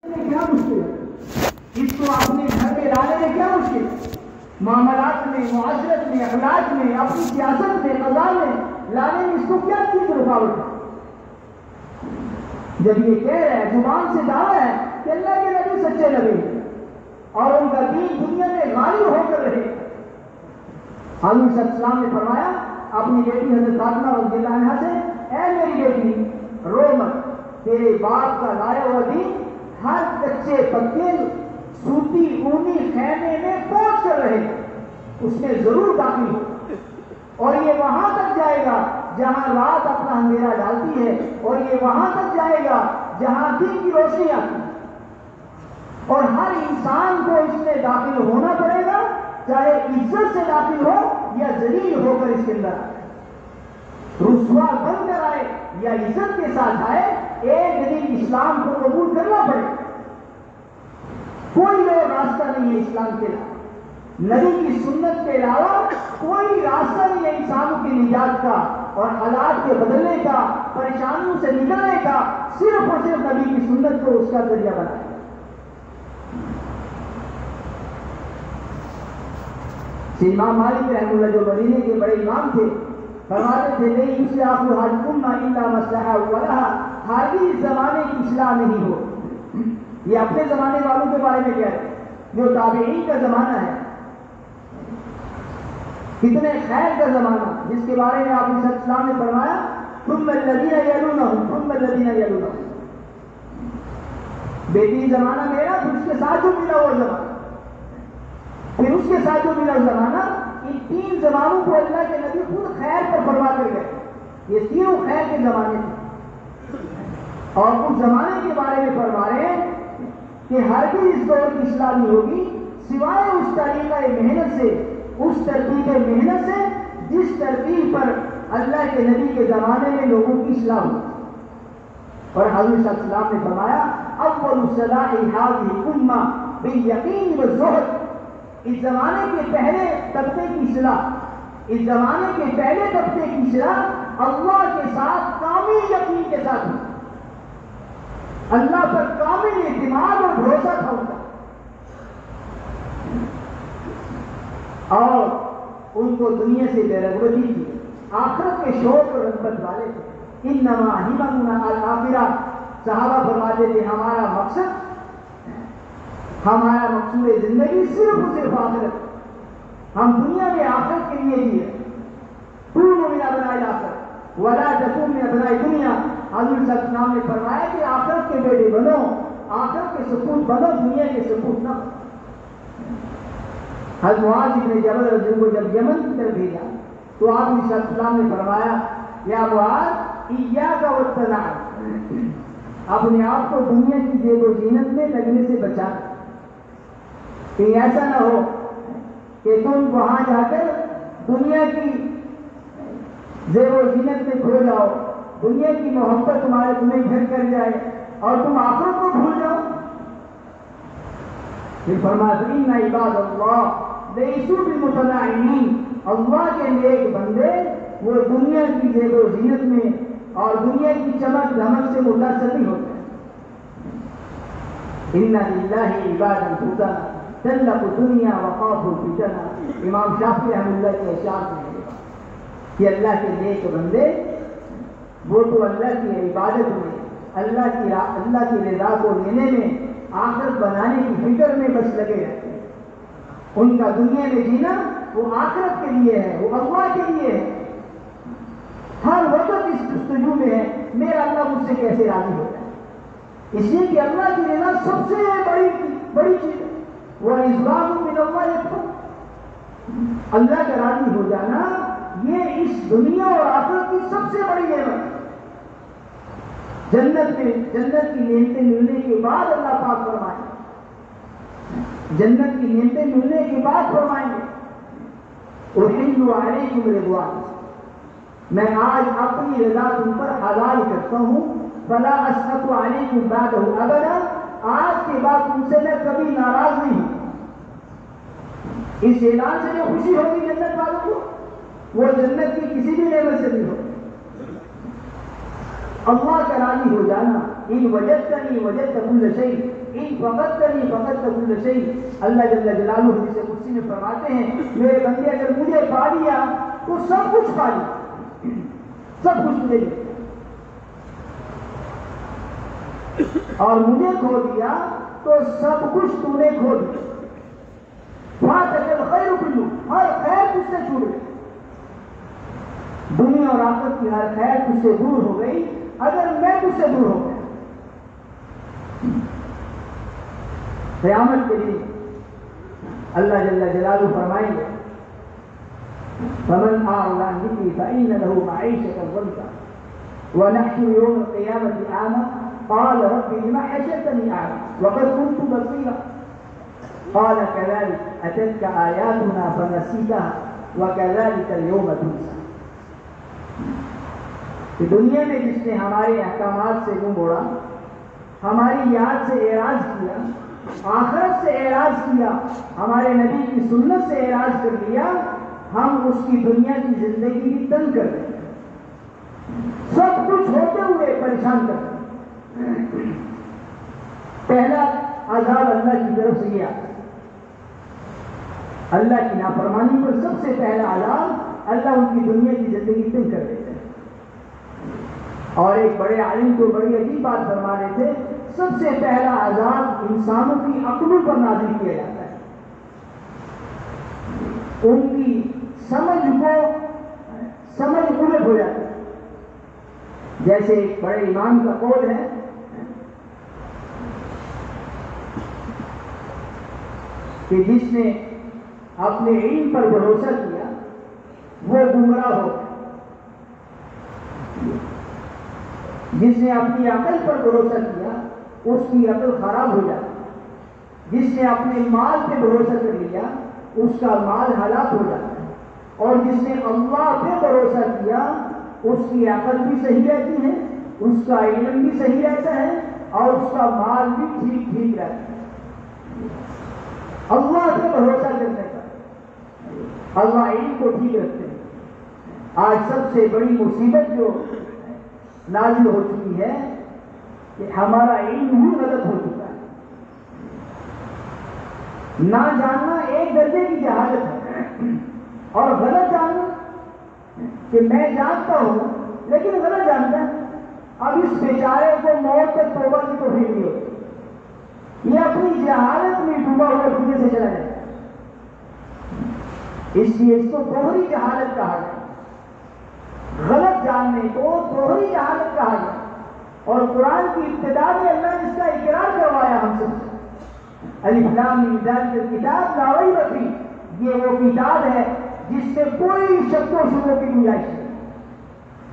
کیا مشکل ہے؟ اس کو اپنے گھر میں لانے میں کیا مشکل ہے؟ معاملات میں، معاشرت میں، اخلاق میں، اپنی سیاست میں، قضاء میں لانے میں اس کو کیا چیز رکاوٹ ہے؟ جب یہ کہہ رہا ہے، زبان سے دعویٰ ہے کہ اللہ کے نبی سچے نبی اور ان کا دین دنیا میں غالب ہو کر رہے، حضور صلی اللہ علیہ وسلم نے فرمایا اپنی بیٹی حضرت فاطمہ رضی اللہ عنہا سے، اے میری بیٹی رو مت، تیرے باپ کا لایا ہوا دین ہر کچے پکے سوتی اونی خیمے میں پہنچ کر رہے، اس میں ضرور داخل ہو، اور یہ وہاں تک جائے گا جہاں رات اپنا اندھیرا ڈالتی ہے، اور یہ وہاں تک جائے گا جہاں دن کی روشنی آتی ہے، اور ہر انسان کو اس میں داخل ہونا پڑے گا، چاہے عزت سے داخل ہو یا ذلیل ہو کر اس کے اندر آئے، رسوا بن کر آئے یا عزت کے ساتھ آئے، ایک دن اسلام کو قبول کرنا پڑے گا۔ کوئی اور راستہ نہیں ہے اسلام کے علاوہ، نبی کی سنت کے علاوہ کوئی راستہ نہیں ہے انسانوں کی نجات کا اور حالات کے بدلنے کا، پریشانیوں سے نکلنے کا، صرف اور صرف نبی کی سنت کو اس کا ذریعہ بنائے۔ امام مالک رحمہ اللہ جو مدینے کے بڑے امام تھے، فرماتے تھے نہیں اصلاح الامہ الا مصلحہ ولہا، ہرگز اس زمانے کی اصلاح نہیں ہو۔ یہ اپنے زمانے والوں کے بارے میں کہہ رہے ہیں، جو تابعین کا زمانہ ہے، کتنے خیر کا زمانہ، جس کے بارے میں آپ صلی اللہ علیہ وسلم نے فرمایا ثم الذین یلونہم ثم الذین یلونہم، بیٹی زمانہ میرا، پھر اس کے ساتھ جو ملا وہ زمانہ، پھر اس کے ساتھ جو ملا زمانہ۔ ان تین زمانوں کو اللہ کے نبی خود خیر پر فرما کر گئے، یہ تینوں خیر کے زمانے تھے، اور اس زمانے کے بارے میں فرما رہے ہیں کہ ہرگز اس دور کی اصلاح نہیں ہوگی سوائے اس طریقہ محنت سے، اس ترتیب محنت سے جس ترتیب پر اللہ کے نبی کے زمانے میں لوگوں کی اصلاح ہوئی۔ اور حضور صلی اللہ علیہ وسلم نے فرمایا اول صلاح هذه الامہ بالیقین والزہد، اس زمانے کے پہلے طبقے کی اصلاح، اس زمانے کے پہلے طبقے کی اصلاح اللہ کے ساتھ کامل یقین کے ساتھ ہوئی، اللہ پر کامل اعتماد اور بھروسہ تھا ان کا، اور ان کو دنیا سے بے رغبتی تھی، آخرت کے شوق اور رغبت والے تھے۔ انما ہممنا الآخرہ، صحابہ فرماتے تھے ہمارا مقصد، ہمارا مقصود زندگی صرف اور صرف آخرت، ہم دنیا میں آخرت کے لیے جیے، کونوا من ابناء الآخرہ ولا تکونوا من ابناء الدنیا۔ حضور صلی اللہ علیہ وسلم نے فرمایا کہ آخرت کے بیٹے بنو، آخرت کے سپوت بنو، دنیا کے سپوت نہ بنو۔ حضرت معاذ بن جبل رضی اللہ عنہ کو جب یمن کی طرف بھیجا تو آپ صلی اللہ علیہ وسلم نے فرمایا یا معاذ ایاک والتلاعب، اپنے آپ کو دنیا کی زیب و زینت میں لگنے سے بچا، کہیں ایسا نہ ہو کہ تم وہاں جا کر دنیا کی زیب و زینت میں کھو جاؤ، دنیا کی محبت تمہارے تمہیں گھر کر جائے اور تم آخرت کو بھول جاؤ۔ پھر فرمایا ان عباد اللہ لیسوا بالمتناعمین، اللہ کے نیک بندے وہ دنیا کی زیب و زینت میں اور دنیا کی چمک دھمک سے متاثر نہیں ہوتے۔ ان للہ عبادا فطنا طلقوا الدنیا وخافوا الفتنہ، امام شافعی رحمۃ اللہ کے اشعار میں ہے کہ اللہ کے نیک بندے وہ تو اللہ کی عبادت میں، اللہ کی رضا کو لینے میں، آخرت بنانے کی فکر میں بس لگے رہتے ہیں، ان کا دنیا میں جینا وہ آخرت کے لیے ہے، وہ اللہ کے لیے ہے، ہر وقت اس جستجو میں ہے میرا اللہ مجھ سے کیسے راضی ہوتا ہے، اس لیے کہ اللہ کی رضا سب سے بڑی چیز ہے، وَرِضْوَانٌ مِّنَ اللَّهِ أَكْبَرُ، اللہ کا راضی ہو جانا یہ اس دنیا اور آخرت کی سب سے بڑی نعمت ہے۔ جنت کی نعمتیں ملنے کے بعد اللہ پاک فرمائیں گے، جنت کی نعمتیں ملنے کے بعد فرمائیں گے اُحِلُّ عَلَيْكُمْ رِضْوَانِي، میں آج اپنی رضا تم پر حلال کرتا ہوں، فَلَا أَسْخَطُ عَلَيْكُمْ بَعْدَهُ أَبَدًا، آج کے بعد تم سے میں کبھی ناراض نہیں ہوں۔ اس اعلان سے جو خوشی ہوگی جنت والوں کو وہ جنت کی کسی بھی نعمت سے نہیں ہوگی۔ اللہ کا راضی ہو جانا ان وجدتنی وجدت کل شیء ان فقدتنی فقدت کل شیء۔ اللہ جل جلالہ حدیث قدسی میں فرماتے ہیں میرے بندے اگر مجھے پا لیا تو سب کچھ پا لیا، سب کچھ مجھے دے، اور مجھے کھو دیا تو سب کچھ تو نے کھو دیا۔ فاتک الخیر کلہ، ہر خیر تجھ سے چھوٹ گئی، دنیا اور آخرت کی ہر خیر تجھ سے دور ہو گئی اگر میں تجھ سے دور ہو گیا۔ قیامت کے دن اللہ جل جلالہ فرمائیں گے فمن أعرض عن ذكري فإن له معيشة ضنكا ونحشر يوم القيامة أعمى قال رب لم حشرتني أعمى وقد كنت بصيرا قال كذلك أتتك آياتنا فنسيتها وكذلك اليوم تنسى۔ کہ دنیا میں جس نے ہمارے احکامات سے منہ موڑا، ہماری یاد سے اعراض کیا، آخرت سے اعراض کیا، ہمارے نبی کی سنت سے اعراض کر لیا، ہم اس کی دنیا کی زندگی بھی تنگ کر دیں، سب کچھ ہوتے ہوئے پریشان کر دیں۔ پہلا عذاب اللہ کی طرف سے یہ آتا ہے، اللہ کی نافرمانی پر سب سے پہلا عذاب اللہ ان کی دنیا کی زندگی تنگ کر دیتا ہے۔ اور ایک بڑے عالم کو بڑی عجیب بات فرما رہے تھے، سب سے پہلا عذاب انسانوں کی عقلوں پر نازل کیا جاتا ہے، ان کی سمجھ الٹ ہو جاتی ہے۔ جیسے ایک بڑے امام کا قول ہے کہ جس نے اپنے علم پر بھروسہ کیا وہ گمراہ ہو گیا، جس نے اپنی عقل پر بھروسہ کیا اس کی عقل خراب ہو جاتی، جس نے اپنے مال پہ بھروسہ کر لیا اس کا مال ہلاک ہو جاتا ہے، اور جس نے اللہ پہ بھروسہ کیا اس کی عقل بھی صحیح رہتی ہے، اس کا علم بھی صحیح رہتا ہے، اور اس کا مال بھی ٹھیک ٹھیک رہتا ہے۔ اللہ پہ بھروسہ کرنے کا، اللہ علم کو ٹھیک رکھتے ہیں۔ آج سب سے بڑی مصیبت جو نازل ہو چکی ہے کہ ہمارا علم ہی غلط ہو چکا ہے۔ نہ جاننا ایک درجے کی جہالت ہے، اور غلط جاننا کہ میں جانتا ہوں لیکن غلط جانتا ہے۔ اب اس بیچارے کو موت تک توبہ کی توفیق نہیں ہوتی، یہ اپنی جہالت میں ڈوبا ہوا دنیا سے چلا جائے، اس لیے اس کو دوہری جہالت کہا جائے، غلط جاننے کو دوہری جہالت کہا جائے۔ اور قرآن کی ابتدا میں اللہ نے اس کا اقرار کروایا ہم سے، الف لام میم ذالک الکتاب لا ریب فیہ، یہ وہ کتاب ہے جس سے کوئی شک و شبہ کی گنجائش نہیں،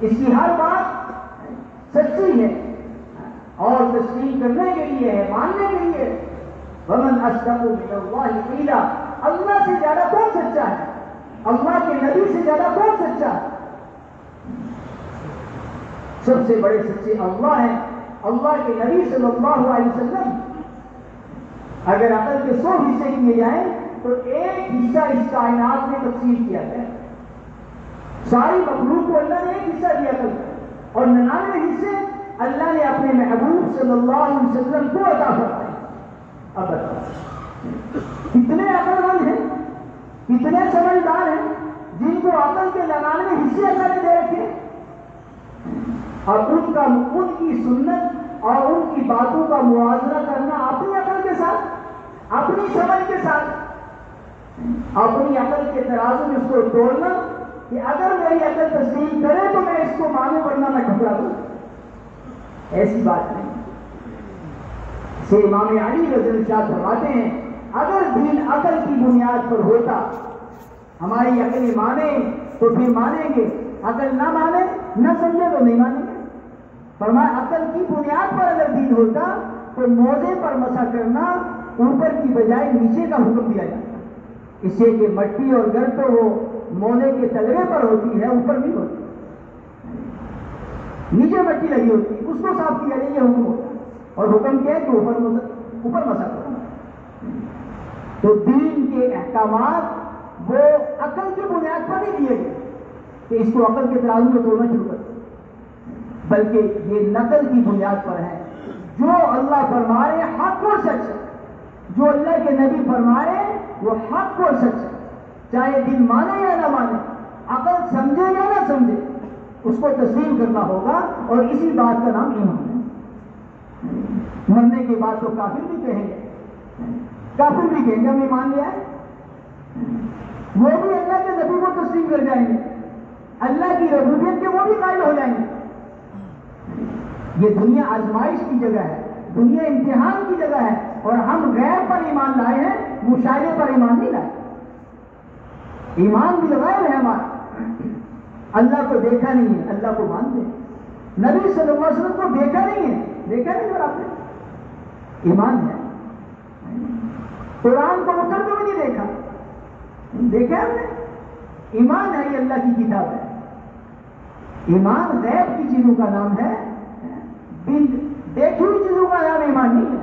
اس کی ہر بات سچی ہے اور تسلیم کرنے کے لیے ہے، ماننے کے لیے۔ ومن اصدق من اللہ قیلا، اللہ سے زیادہ کون سچا ہے، اللہ کے نبی سے زیادہ کون سچا ہے؟ سب سے بڑے سچے اللہ ہیں، اللہ کے نبی صلی اللہ علیہ وسلم۔ اگر عقل کے 100 حصے کیے جائیں تو ایک حصہ اس کائنات میں تقسیم کیا گیا، ساری مخلوق کو اللہ نے ایک حصہ دیا عقل کا، اور 99 حصے اللہ نے اپنے محبوب صلی اللہ علیہ وسلم کو عطا فرمائے۔ اب بتاؤ کتنے عقل مند ہیں، کتنے سمجھدار ہیں جن کو عقل کے 99 حصے اللہ نے دے رکھے، اور ان کی سنت اور ان کی باتوں کا موازنہ کرنا اپنی عقل کے ساتھ، اپنی سمجھ کے ساتھ، اپنی عقل کے ترازو میں اس کو تولنا کہ اگر میری عقل تسلیم کرے تو میں اس کو مانوں ورنہ میں ٹھکرا دوں، ایسی بات نہیں۔ سے امام علی رضی اللہ عنہ فرماتے ہیں اگر دین عقل کی بنیاد پر ہوتا، ہماری عقل مانے تو پھر مانیں گے، عقل نہ مانے نہ سمجھے تو نہیں مانیں گے۔ فرمایا عقل کی بنیاد پر اگر دین ہوتا تو موزے پر مسح کرنا اوپر کی بجائے نیچے کا حکم دیا جاتا، اس سے کہ مٹی اور گرد تو وہ موزے کے تلوے پر ہوتی ہے، اوپر نہیں ہوتی، نیچے مٹی لگی ہوتی ہے، اس کو صاف کیا جائے، یہ حکم ہوتا ہے، اور حکم کیا ہے کہ اوپر مسح کرنا۔ تو دین کے احکامات وہ عقل کی بنیاد پر نہیں دیے گئے کہ اس کو عقل کے ترازو میں توڑنا شروع کر، بلکہ یہ نقل کی بنیاد پر ہے، جو اللہ فرمائے حق و سچ ہے، جو اللہ کے نبی فرمائے وہ حق و سچ ہے، چاہے دل مانے یا نہ مانے، عقل سمجھے یا نہ سمجھے، اس کو تسلیم کرنا ہوگا، اور اسی بات کا نام ایمان ہے۔ مرنے کے بعد تو کافر بھی کہیں گے، کافر بھی کہیں گے ہم ایمان لے آئے، وہ بھی اللہ کے نبی کو تسلیم کر جائیں گے، اللہ کی ربوبیت کے وہ بھی قائل ہو جائیں گے۔ یہ دنیا آزمائش کی جگہ ہے، دنیا امتحان کی جگہ ہے، اور ہم غیر پر ایمان لائے ہیں، مشاہدے پر ایمان نہیں لائے۔ ایمان بالغیب ہے ہمارا، اللہ کو دیکھا نہیں ہے، اللہ کو مانتے ہیں، نبی صلی اللہ علیہ وسلم کو دیکھا نہیں ہے، دیکھا نہیں اور آپ نے ایمان ہے، قرآن کو اتر کو بھی نہیں دیکھا، دیکھا ہم نے، ایمان ہے، یہ اللہ کی کتاب ہے۔ ایمان غیب کی چیزوں کا نام ہے، بن دیکھی ہوئی چیزوں کا نام ایمان نہیں ہے۔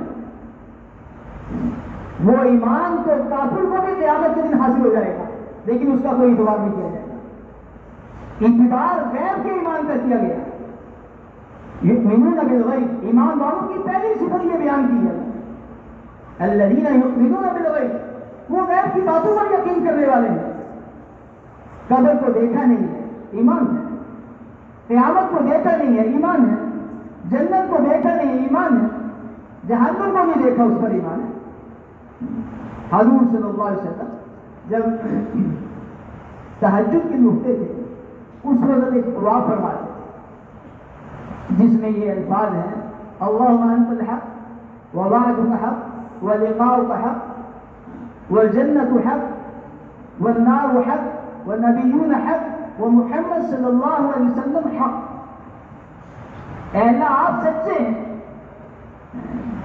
وہ ایمان تو کافر کو بھی قیامت کے دن حاصل ہو جائے گا، لیکن اس کا کوئی اعتبار نہیں کیا جائے گا۔ اعتبار غیب کے ایمان کا کیا گیا۔ یؤمنون بالغیب، ایمان والوں کی پہلی صفت یہ بیان کی ہے، الذین یؤمنون بالغیب، وہ غیب کی باتوں پر یقین کرنے والے ہیں۔ قبر کو دیکھا نہیں ہے، ایمان ہے، قیامت کو دیکھا نہیں ہے، ایمان ہے، جنت کو دیکھا نہیں ہے، ایمان ہے، جہنم کو نہیں دیکھا، اس پر ایمان ہے۔ حضور صلی اللہ علیہ وسلم جب تہجد کے لیے اٹھتے تھے، اس وقت ایک دعا فرماتے تھے جس میں یہ الفاظ ہیں، اللہم انت الحق ووعدک حق ولقاؤک حق والجنت حق والنار حق والنبیون حق ومحمد صلی اللہ علیہ وسلم حق۔ اے اللہ آپ سچے ہیں،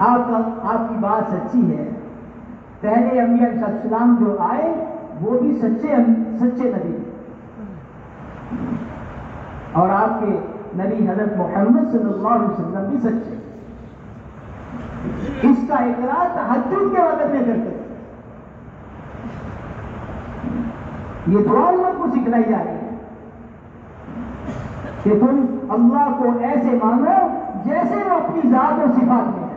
آپ کی بات سچی ہے، پہلے انبیاء علیہ السلام جو آئے وہ بھی سچے نبی، اور آپ کے نبی حضرت محمد صلی اللہ علیہ وسلم بھی سچے۔ اس کا اقرار تہجد کے وقت میں کرتے ہیں۔ یہ دعا امت کو سکھلائی جا رہی ہے کہ تم اللہ کو ایسے مانو جیسے وہ اپنی ذات و صفات میں ہے۔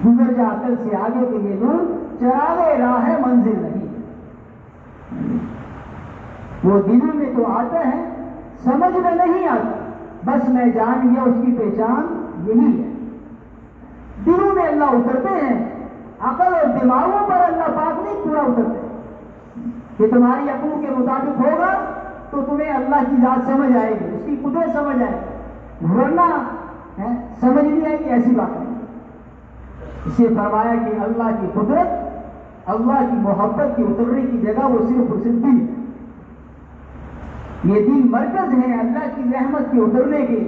گزر جا عقل سے آگے کے لیے دور، چراغے راہ منزل نہیں، وہ دلوں میں تو آتا ہے، سمجھ میں نہیں آتا، بس میں جان گیا اس کی پہچان یہی ہے۔ دلوں میں اللہ اترتے ہیں، عقل اور دماغوں پر اللہ پاک نہیں پورا اترتے کہ تمہاری عقل کے مطابق ہوگا تو تمہیں اللہ کی ذات سمجھ آئے گی، اس کی قدرت سمجھ آئے گی، ورنہ سمجھ نہیں آئے گی، ایسی بات نہیں۔ اسے فرمایا کہ اللہ کی قدرت، اللہ کی محبت کی اترنے کی جگہ وہ صرف اور صرف دل ہے۔ یہ دل مرکز ہے اللہ کی رحمت کے اترنے کے،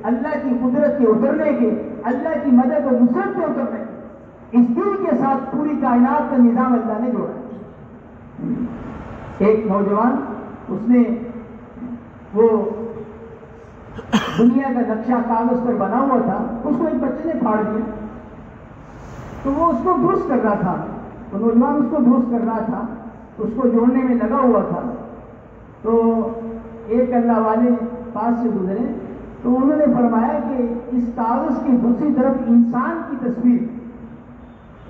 اللہ کی قدرت کے اترنے کے، اللہ کی مدد و نصرت کے اترنے کے۔ اس دل کے ساتھ پوری کائنات کا نظام اللہ نے جوڑا۔ ایک نوجوان، اس نے وہ دنیا کا نقشہ کاغذ پر بنا ہوا تھا، اس کو ایک بچے نے پھاڑ دیا، تو وہ اس کو درست کر رہا تھا، وہ نوجوان اس کو درست کر رہا تھا، اس کو جوڑنے میں لگا ہوا تھا۔ تو ایک اللہ والے پاس سے گزرے تو انہوں نے فرمایا کہ اس کاغذ کی دوسری طرف انسان کی تصویر،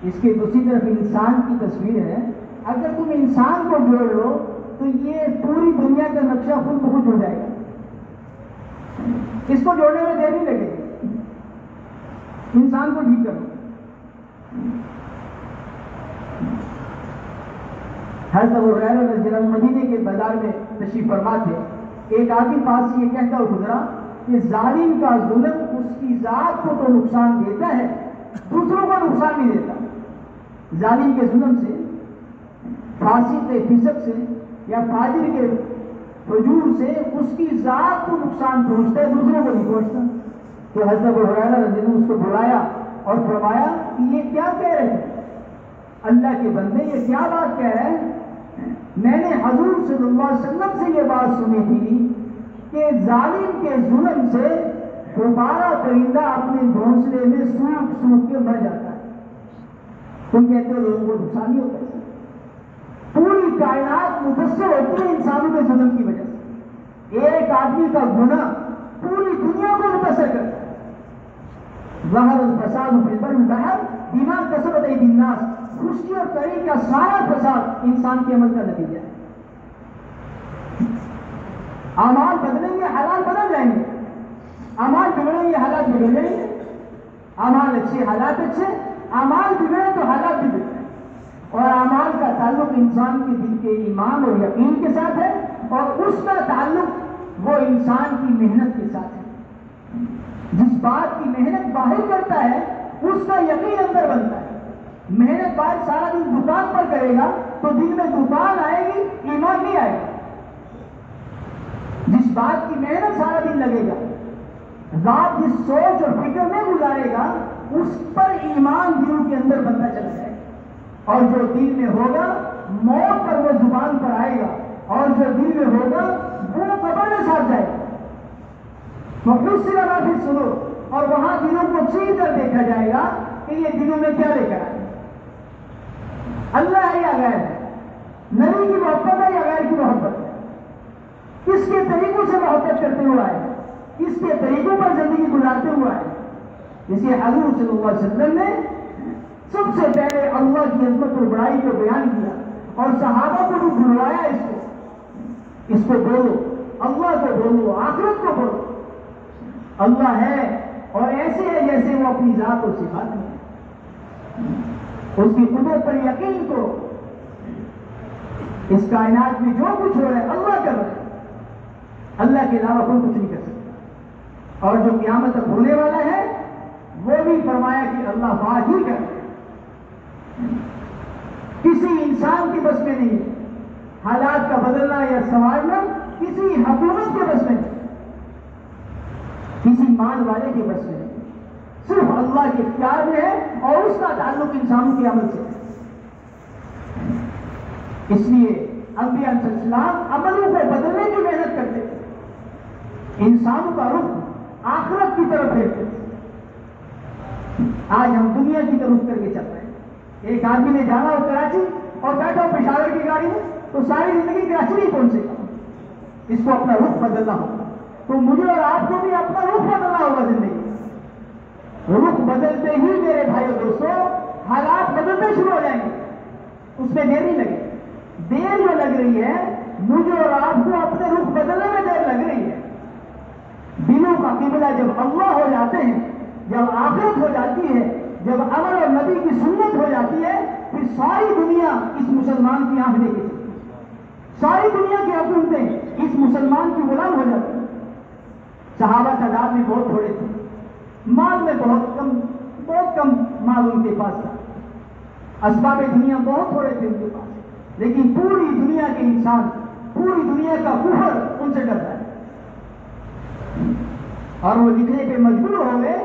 اس کے دوسری طرف انسان کی تصویر ہے، اگر تم انسان کو جوڑ لو تو یہ پوری دنیا کا نقشہ خود بخود جڑ جائے گا، اس کو جوڑنے میں دیر نہیں لگے گی، انسان کو ٹھیک کرو۔ حضرت ابو ہریرہ رضی اللہ عنہ مدینے کے بازار میں تشریف فرما تھے، ایک آدمی پاس سے یہ کہتا ہوا گزرا کہ ظالم کا ظلم اس کی ذات کو تو نقصان دیتا ہے، دوسروں کو نقصان نہیں دیتا۔ ظالم کے ظلم سے، فاسق کے فسق سے یا فاجر کے فجور سے اس کی ذات کو نقصان پہنچتا ہے، دوسروں کو نہیں پہنچتا۔ تو حضرت ابو ہریرہ رضی اللہ عنہ اس کو بلایا اور فرمایا کہ یہ کیا کہہ رہے ہیں اللہ کے بندے، یہ کیا بات کہہ رہے ہیں؟ میں نے حضور صلی اللہ علیہ وسلم سے یہ بات سنی تھی کہ ظالم کے ظلم سے دوبارہ پرندہ اپنے گھونسلے میں سوکھ سوکھ کے مر جاتا ہے، تم کہتے ہو لوگوں کو نقصان نہیں ہوتا ہے۔ پوری کائنات متاثر ہوتی ہے انسانوں کے ظلم کی وجہ سے، ایک آدمی کا گناہ پوری دنیا کو متاثر کرتا ہے۔ ظہر الفساد فی البر والبحر بما کسبت ایدی الناس، خشکی اور تری کا سارا فساد انسان کے عمل کا نتیجہ ہے۔ اعمال بدلیں گے حالات بدل جائیں گے، اعمال بگڑیں گے حالات بگڑ جائیں گے، اعمال اچھے حالات اچھے، اعمال بگڑے تو حالات بھی بگڑے، اور اعمال کا تعلق انسان کے دل کے ایمان اور یقین کے ساتھ ہے، اور اس کا تعلق وہ انسان کی محنت کے ساتھ ہے۔ جس بات کی محنت باہر کرتا ہے اس کا یقین اندر بنتا ہے۔ محنت باہر سارا دن دکان پر کرے گا تو دل میں دکان آئے گی، ایمان نہیں آئے گا۔ جس بات کی محنت سارا دن لگے گا، رات جس سوچ اور فکر میں گزارے گا، اس پر ایمان دلوں کے اندر بنتا چلا جائے گا، اور جو دل میں ہوگا موت پر وہ زبان پر آئے گا، اور جو دل میں ہوگا وہ قبر میں ساتھ جائے گا۔ محسن ما فی الصدور، اور وہاں دلوں کو چیر کر دیکھا جائے گا کہ یہ دلوں میں کیا لے کر آئے، اللہ ہے یا غیر ہے، نبی کی محبت ہے یا غیر کی محبت ہے، کس کے طریقوں سے محبت کرتے ہوئے آئے، کس کے طریقوں پر زندگی گزارتے ہوئے آئے۔ جسے حضور صلی اللہ علیہ وسلم نے سب سے پہلے اللہ کی عظمت اور بڑائی کو بیان کیا، اور صحابہ کو بھی بلوایا، اس کو بولو، اللہ کو بولو، آخرت کو بولو۔ اللہ ہے اور ایسے ہے جیسے وہ اپنی ذات اور صفات میں ہے، اس کی قدرت پر یقین کرو۔ اس کائنات میں جو کچھ ہو رہا ہے اللہ کر رہا ہے، اللہ کے علاوہ کوئی کچھ نہیں کر سکتا، اور جو قیامت تک ہونے والا ہے وہ بھی فرمایا کہ اللہ بات ہی کر رہا ہے، کسی انسان کی بس میں نہیں ہے، حالات کا بدلنا یا سنوارنا کسی حکومت کے بس میں نہیں، کسی مان والے کے بس میں نہیں، صرف اللہ کے اختیار میں ہے، اور اس کا تعلق انسانوں کے عمل سے ہے۔ اس لیے انبیاء علیہ السلام عملوں کو بدلنے کی محنت کرتے تھے، انسانوں کا رخ آخرت کی طرف پھیرتے تھے۔ آج ہم دنیا کی طرف کر کے چل رہے ہیں۔ ایک آدمی نے جانا ہو کراچی اور بیٹھا ہو پشاور کی گاڑی میں تو ساری زندگی کراچی نہیں پہنچے گا، اس کو اپنا رخ بدلنا ہوگا۔ تو مجھے اور آپ کو بھی اپنا رخ بدلنا ہوگا، زندگی رخ بدلتے ہی میرے بھائی اور دوستوں حالات بدلنے شروع ہو جائیں گے، اس میں دیر نہیں لگے، دیر جو لگ رہی ہے مجھے اور آپ کو اپنے رخ بدلنے میں دیر لگ رہی ہے۔ دلوں کا قبلہ جب اللہ ہو جاتے ہیں، جب آخرت ہو جاتی ہے، جب عمل اور نبی کی سنت ہو جاتی ہے، پھر ساری دنیا اس مسلمان کی آنکھ لے کے چلتی ہے، ساری دنیا کی حکومتیں اس مسلمان کی غلام ہو جاتی ہیں۔ صحابہ تعداد میں بہت تھوڑے تھے، مال میں بہت کم مال ان کے پاس تھا، اسباب دنیا بہت تھوڑے تھے ان کے پاس، لیکن پوری دنیا کے انسان، پوری دنیا کا کفر ان سے ڈرتا ہے، اور وہ لکھنے پہ مجبور ہو گئے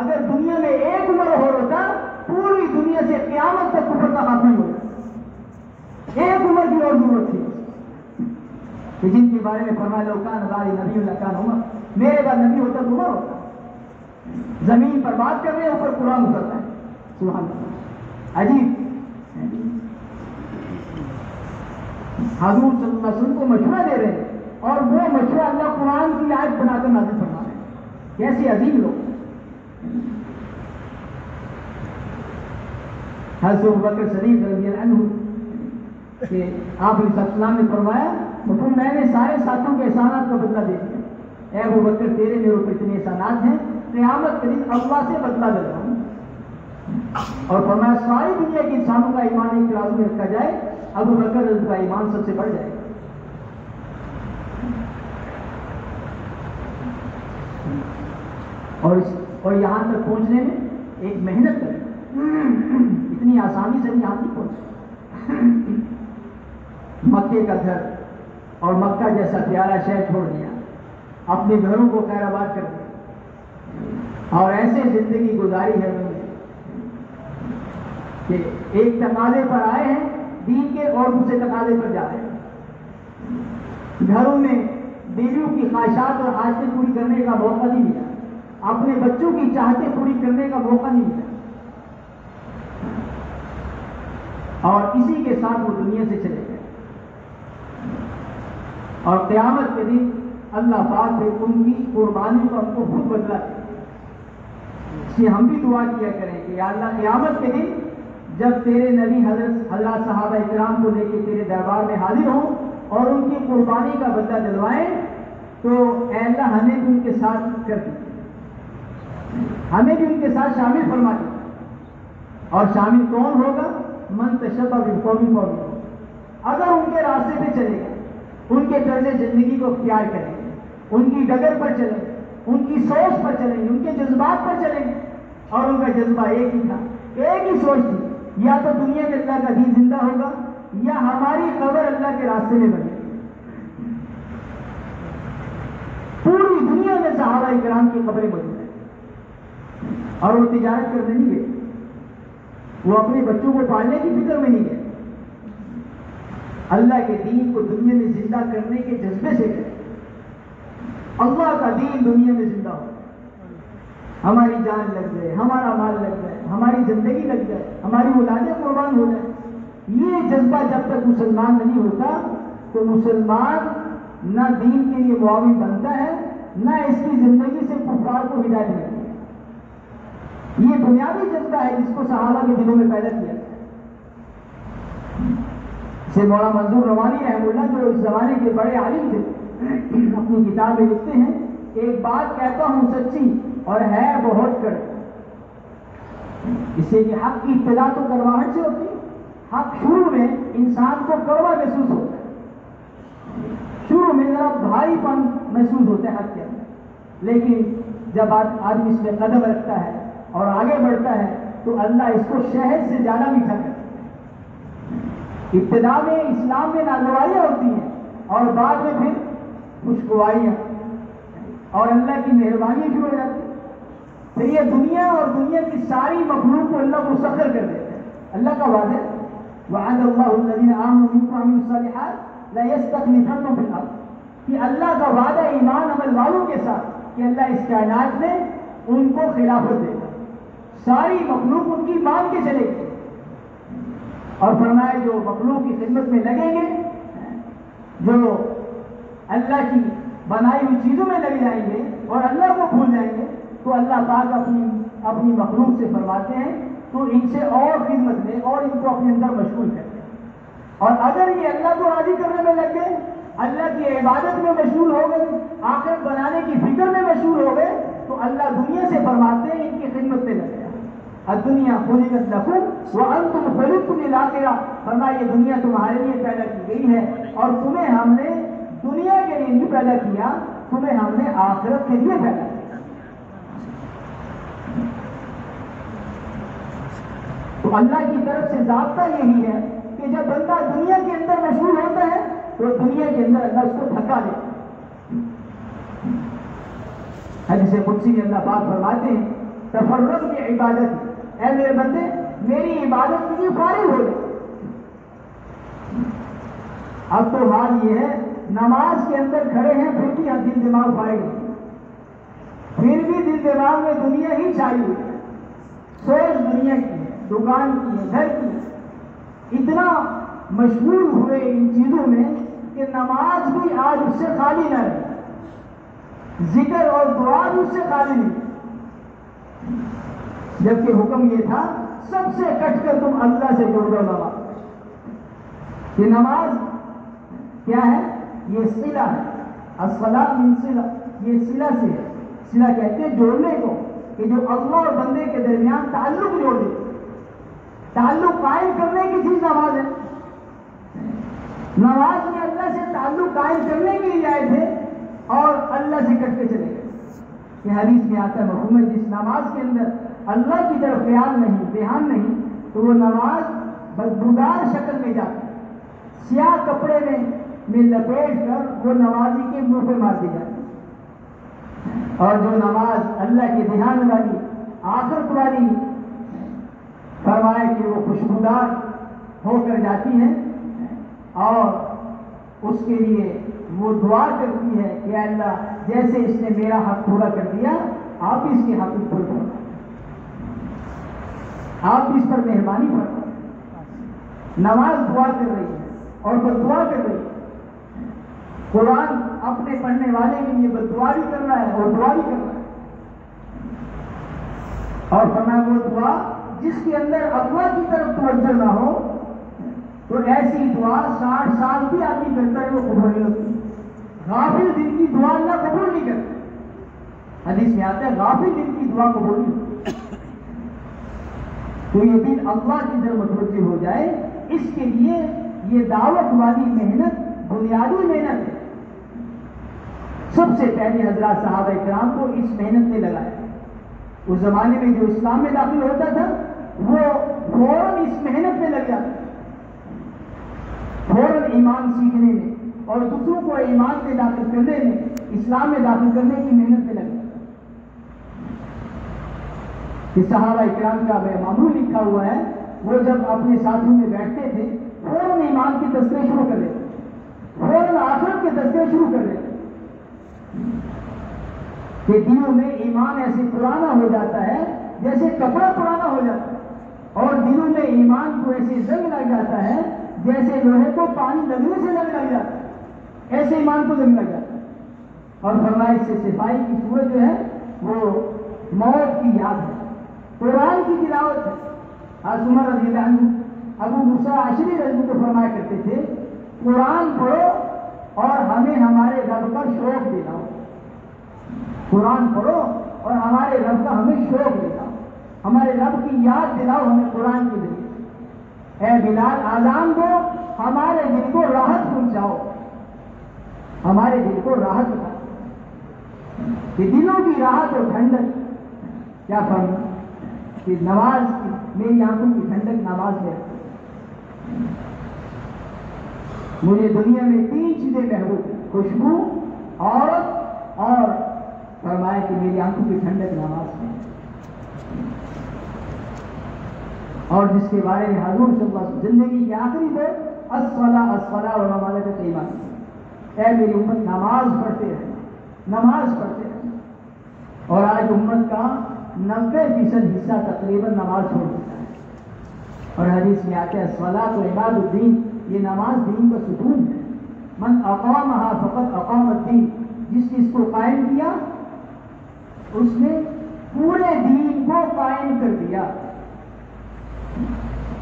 اگر دنیا میں ایک عمر اور ہوتا پوری دنیا سے قیامت تک کفر کا خاتمہ ہو جاتا، ایک عمر کی اور ضرورت تھی، کہ جن کے بارے میں فرمایا لو کان غاری نبی اللہ کان عمر، میرے بعد نبی ہوتا تو عمر ہوتا۔ زمین پر بات کر رہے ہیں، اوپر قرآن اترتا ہے، سبحان اللہ، عجیب۔ حضور صلی اللہ علیہ وسلم کو مشورہ دے رہے ہیں، اور وہ مشورہ اللہ قرآن کی آیت بنا کر نازل فرما رہے ہیں، کیسے عظیم لوگ۔ حضرت ابوبکر صدیق رضی اللہ عنہ کہ آپ علیہ السلام نے فرمایا حکم میں نے سارے ساتھوں کے احسانات کا بدلہ دے دیا، اے ابوبکر تیرے میرے اوپر اتنے احسانات ہیں، قیامت کے دن اللہ سے بدلہ دے رہا ہوں۔ اور فرمایا ساری دنیا کے انسانوں کا ایمان ایک ترازو میں رکھا جائے، ابوبکر کا ایمان سب سے بڑھ جائے گا۔ اور یہاں تک پہنچنے میں ایک محنت کریں، اتنی آسانی سے یہاں نہیں پہنچے۔ مکے کا گھر اور مکہ جیسا پیارا شہر چھوڑ دیا، اپنے گھروں کو خیر آباد کر دیا، اور ایسے زندگی گزاری ہے انہوں نے کہ ایک تقاضے پر آئے ہیں دین کے اور دوسرے تقاضے پر جا رہے ہیں۔ گھروں میں بیویوں کی خواہشات اور حاجتیں پوری کرنے کا موقع نہیں ملا، اپنے بچوں کی چاہتیں پوری کرنے کا موقع نہیں ملا، اور اسی کے ساتھ وہ دنیا سے چلے گئے۔ اور قیامت کے دن اللہ پاک نے ان کی قربانی کو ہم کو خود بدلا دیا۔ اس لیے ہم بھی دعا کیا کریں کہ یا اللہ قیامت کے دن جب تیرے نبی حضرات صحابہ اکرام کو لے کے تیرے دربار میں حاضر ہوں اور ان کی قربانی کا بدلہ دلوائیں تو اے اللہ ہمیں بھی ان کے ساتھ کر دی، ہمیں بھی ان کے ساتھ شامل فرما دی۔ اور شامل کون ہوگا؟ من تشبہ بالقوم فہو، اگر ان کے راستے پہ چلے گا، ان کے طرز زندگی کو اختیار کریں گے، ان کی ڈگر پر چلیں گے، ان کی سوچ پر چلیں گے، ان کے جذبات پر چلیں گے، اور ان کا جذبہ ایک ہی تھا، ایک ہی سوچ تھی، یا تو دنیا میں اللہ کا دین زندہ ہوگا یا ہماری قبر اللہ کے راستے میں بنے گی۔ پوری دنیا میں صحابہ کرام کی قبریں موجود ہیں، اور وہ تجارت کرنے نہیں گئے، وہ اپنے بچوں کو پالنے کی فکر میں نہیں گئے، اللہ کے دین کو دنیا میں زندہ کرنے کے جذبے سے گئے۔ اللہ کا دین دنیا میں زندہ ہو، ہماری جان لگ جائے، ہمارا مال لگ جائے، ہماری زندگی لگ جائے، ہماری اولادیں قربان ہو جائے، یہ جذبہ جب تک مسلمان نہیں ہوتا تو مسلمان نہ دین کے لیے معاون بنتا ہے، نہ اس کی زندگی سے کفار کو ہدایت ملتی ہے۔ یہ بنیادی جذبہ ہے جس کو صحابہ کے دلوں میں پیدا کیا گیا۔ سے مولانا منظور روانی رحمہ اللہ جو اس زمانے کے بڑے عالم تھے، اپنی کتاب میں لکھتے ہیں، ایک بات کہتا ہوں سچی اور ہے بہت کڑی، اس سے کہ حق کی ابتدا تو کرواہٹ سے ہوتی ہے۔ حق شروع میں انسان کو کڑوا محسوس ہوتا ہے، شروع میں ذرا بھاری پن محسوس ہوتا ہے حق کے اندر، لیکن جب آدمی اس میں قدم رکھتا ہے اور آگے بڑھتا ہے تو اللہ اس کو شہد سے زیادہ میٹھا کرتا ہے۔ ابتدا میں اسلام میں ناگواریاں ہوتی ہیں اور بعد میں پھر خوشگواریاں اور اللہ کی مہربانی شروع ہو جاتی ہے۔ پھر یہ دنیا اور دنیا کی ساری مخلوق کو اللہ کو مسخر کر دیتا ہے۔ اللہ کا وعدہ ہے، وعد اللہ الذین آمنوا منکم وعملوا الصالحات لیستخلفنہم فی الارض، کہ اللہ کا وعدہ ایمان عمل والوں کے ساتھ کہ اللہ اس کائنات میں ان کو خلافت دے گا، ساری مخلوق ان کی مان کے چلے گی، اور فرمایا جو مخلوق کی خدمت میں لگیں گے، جو اللہ کی بنائی ہوئی چیزوں میں لگ جائیں گے اور اللہ کو بھول جائیں گے، تو اللہ پاک اپنی مخلوق سے فرماتے ہیں تو ان سے اور خدمت لیں اور ان کو اپنے اندر مشغول کرتے ہیں۔ اور اگر یہ اللہ کو راضی کرنے میں لگ گئے، اللہ کی عبادت میں مشغول ہو گئے، آخرت بنانے کی فکر میں مشغول ہو گئے، تو اللہ دنیا سے فرماتے ہیں ان کی خدمت میں لگ گیا۔ الدنیا خلقت لکم وانتم خلقتم للآخرہ، فرمایا یہ دنیا تمہارے لیے پیدا کی گئی ہے اور تمہیں ہم نے دنیا کے لیے نہیں پیدا کیا، تمہیں ہم نے آخرت کے لیے پیدا کیا۔ تو اللہ کی طرف سے ضابطہ یہی ہے کہ جب بندہ دنیا کے اندر مشغول ہوتا ہے تو دنیا کے اندر اللہ اس کو تھکا دیتا ہے۔ حدیث قدسی میں اللہ پاک فرماتے ہیں تفرغ کی عبادت، اے میرے بندے میری عبادت کے لیے فارغ ہو جائے۔ اب تو حال یہ ہے نماز کے اندر کھڑے ہیں پھر بھی دل دماغ فارغ نہیں، پھر بھی دل دماغ میں دنیا ہی چھائی ہوئی ہے، سوچ دنیا کی ہے، دکان کی ہے، گھر کی ہے، اتنا مشغول ہوئے ان چیزوں میں کہ نماز بھی آج اس سے خالی نہ رہی، ذکر اور دعا بھی اس سے خالی نہیں، جبکہ حکم یہ تھا سب سے کٹ کر تم اللہ سے جوڑ دو نماز۔ یہ نماز کیا ہے؟ یہ صلہ ہے، الصلاۃ من صلہ، یہ صلہ سے ہے، صلہ کہتے ہیں جوڑنے کو، کہ جو اللہ اور بندے کے درمیان تعلق جوڑ دے، تعلق قائم کرنے کی چیز نماز ہے۔ نماز میں اللہ سے تعلق قائم کرنے کے لیے آئے تھے اور اللہ سے کٹ کے چلے گئے۔ یہ حدیث میں آتا ہے مفہوم ہے جس نماز کے اندر اللہ کی طرف خیال نہیں، دھیان نہیں، تو وہ نماز بدبودار شکل میں جاتی ہے، سیاہ کپڑے میں لپیٹ کر وہ نمازی کے منہ پہ مار دی جاتی ہے۔ اور جو نماز اللہ کے دھیان والی، آخرت والی، فرمائے کہ وہ خوشبودار ہو کر جاتی ہے اور اس کے لیے وہ دعا کرتی ہے کہ اللہ جیسے اس نے میرا حق پورا کر دیا آپ بھی اس کے حق پورا کرو، آپ بھی اس پر مہربانی فرمائیں۔ نماز دعا کر رہی ہے اور بددعا کر رہی ہے، قرآن اپنے پڑھنے والے کے لیے بددعا بھی کر رہا ہے اور دعا بھی کر رہا ہے۔ اور فرمایا وہ دعا جس کے اندر اللہ کی طرف توجہ نہ ہو تو ایسی دعا 60 سال بھی آدمی کرتا ہے وہ قبول نہیں ہوتی. غافل دل کی دعا اللہ قبول نہیں کرتا. حدیث میں آتا ہے غافل دل کی دعا قبول نہیں ہوتی. تو یہ دل اللہ کی طرف متوجہ ہو جائے، اس کے لیے یہ دعوت والی محنت بنیادی محنت ہے. سب سے پہلے حضرات صحابہ کرام کو اس محنت میں لگایا. اس زمانے میں جو اسلام میں داخل ہوتا تھا وہ فوراً اس محنت میں لگ جاتا، فوراً ایمان سیکھنے میں اور دوسروں کو ایمان میں داخل کرنے میں، اسلام میں داخل کرنے کی محنت میں لگ جاتا. کہ صحابہ کرام کا معمول لکھا ہوا ہے، وہ جب اپنے ساتھیوں میں بیٹھتے تھے فوراً ایمان کے تذکرے شروع کر دیتے، فوراً آخرت کے تذکرے شروع کر دیتے کہ دلوں میں ایمان ایسے پرانا ہو جاتا ہے جیسے کپڑا پرانا ہو جاتا ہے، اور دلوں میں ایمان کو ایسے زنگ لگ جاتا ہے جیسے لوہے کو پانی لگنے سے زنگ لگ جاتا ہے، ایسے ایمان کو زنگ لگ جاتا ہے. اور فرمایا اس سے صفائی کی صورت جو ہے وہ موت کی یاد ہے، قرآن کی تلاوت ہے. حضرت عمر رضی اللہ عنہ ابو موسیٰ عشری رضی اللہ عنہ فرمایا کرتے تھے قرآن پڑھو اور ہمیں ہمارے رب کا شوق دلاؤ. قرآن پڑھو اور ہمارے رب کا ہمیں شوق دلاؤ، ہمارے رب کی یاد دلاؤ ہمیں قرآن کے ذریعے. اے بلال اذان دو، ہمارے دل کو راحت پہنچاؤ، ہمارے دل کو راحت بتاؤ کہ دلوں کی راحت اور ٹھنڈک. کیا فرمایا کہ نماز میری آنکھوں کی ٹھنڈک نماز ہے. مجھے دنیا میں 3 چیزیں محبوب ہیں، خوشبو، عورت اور فرمایا کہ میری آنکھوں کی ٹھنڈک نماز ہے. اور جس کے بارے میں حضور صلی اللہ علیہ وسلم زندگی کی آخری دور الصلاۃ الصلاۃ اور نماز کا ایمان، اے میری امت نماز پڑھتے رہے، نماز پڑھتے رہے. اور آج امت کا 90% حصہ تقریباً نماز چھوڑ دیتا ہے. اور حدیث میں آتا ہے الصلاۃ و عماد الدین، یہ نماز دین کا ستون ہے. من اقامہا فقط اقام الدین، جس نے اس کو قائم کیا اس نے پورے دین کو قائم کر دیا،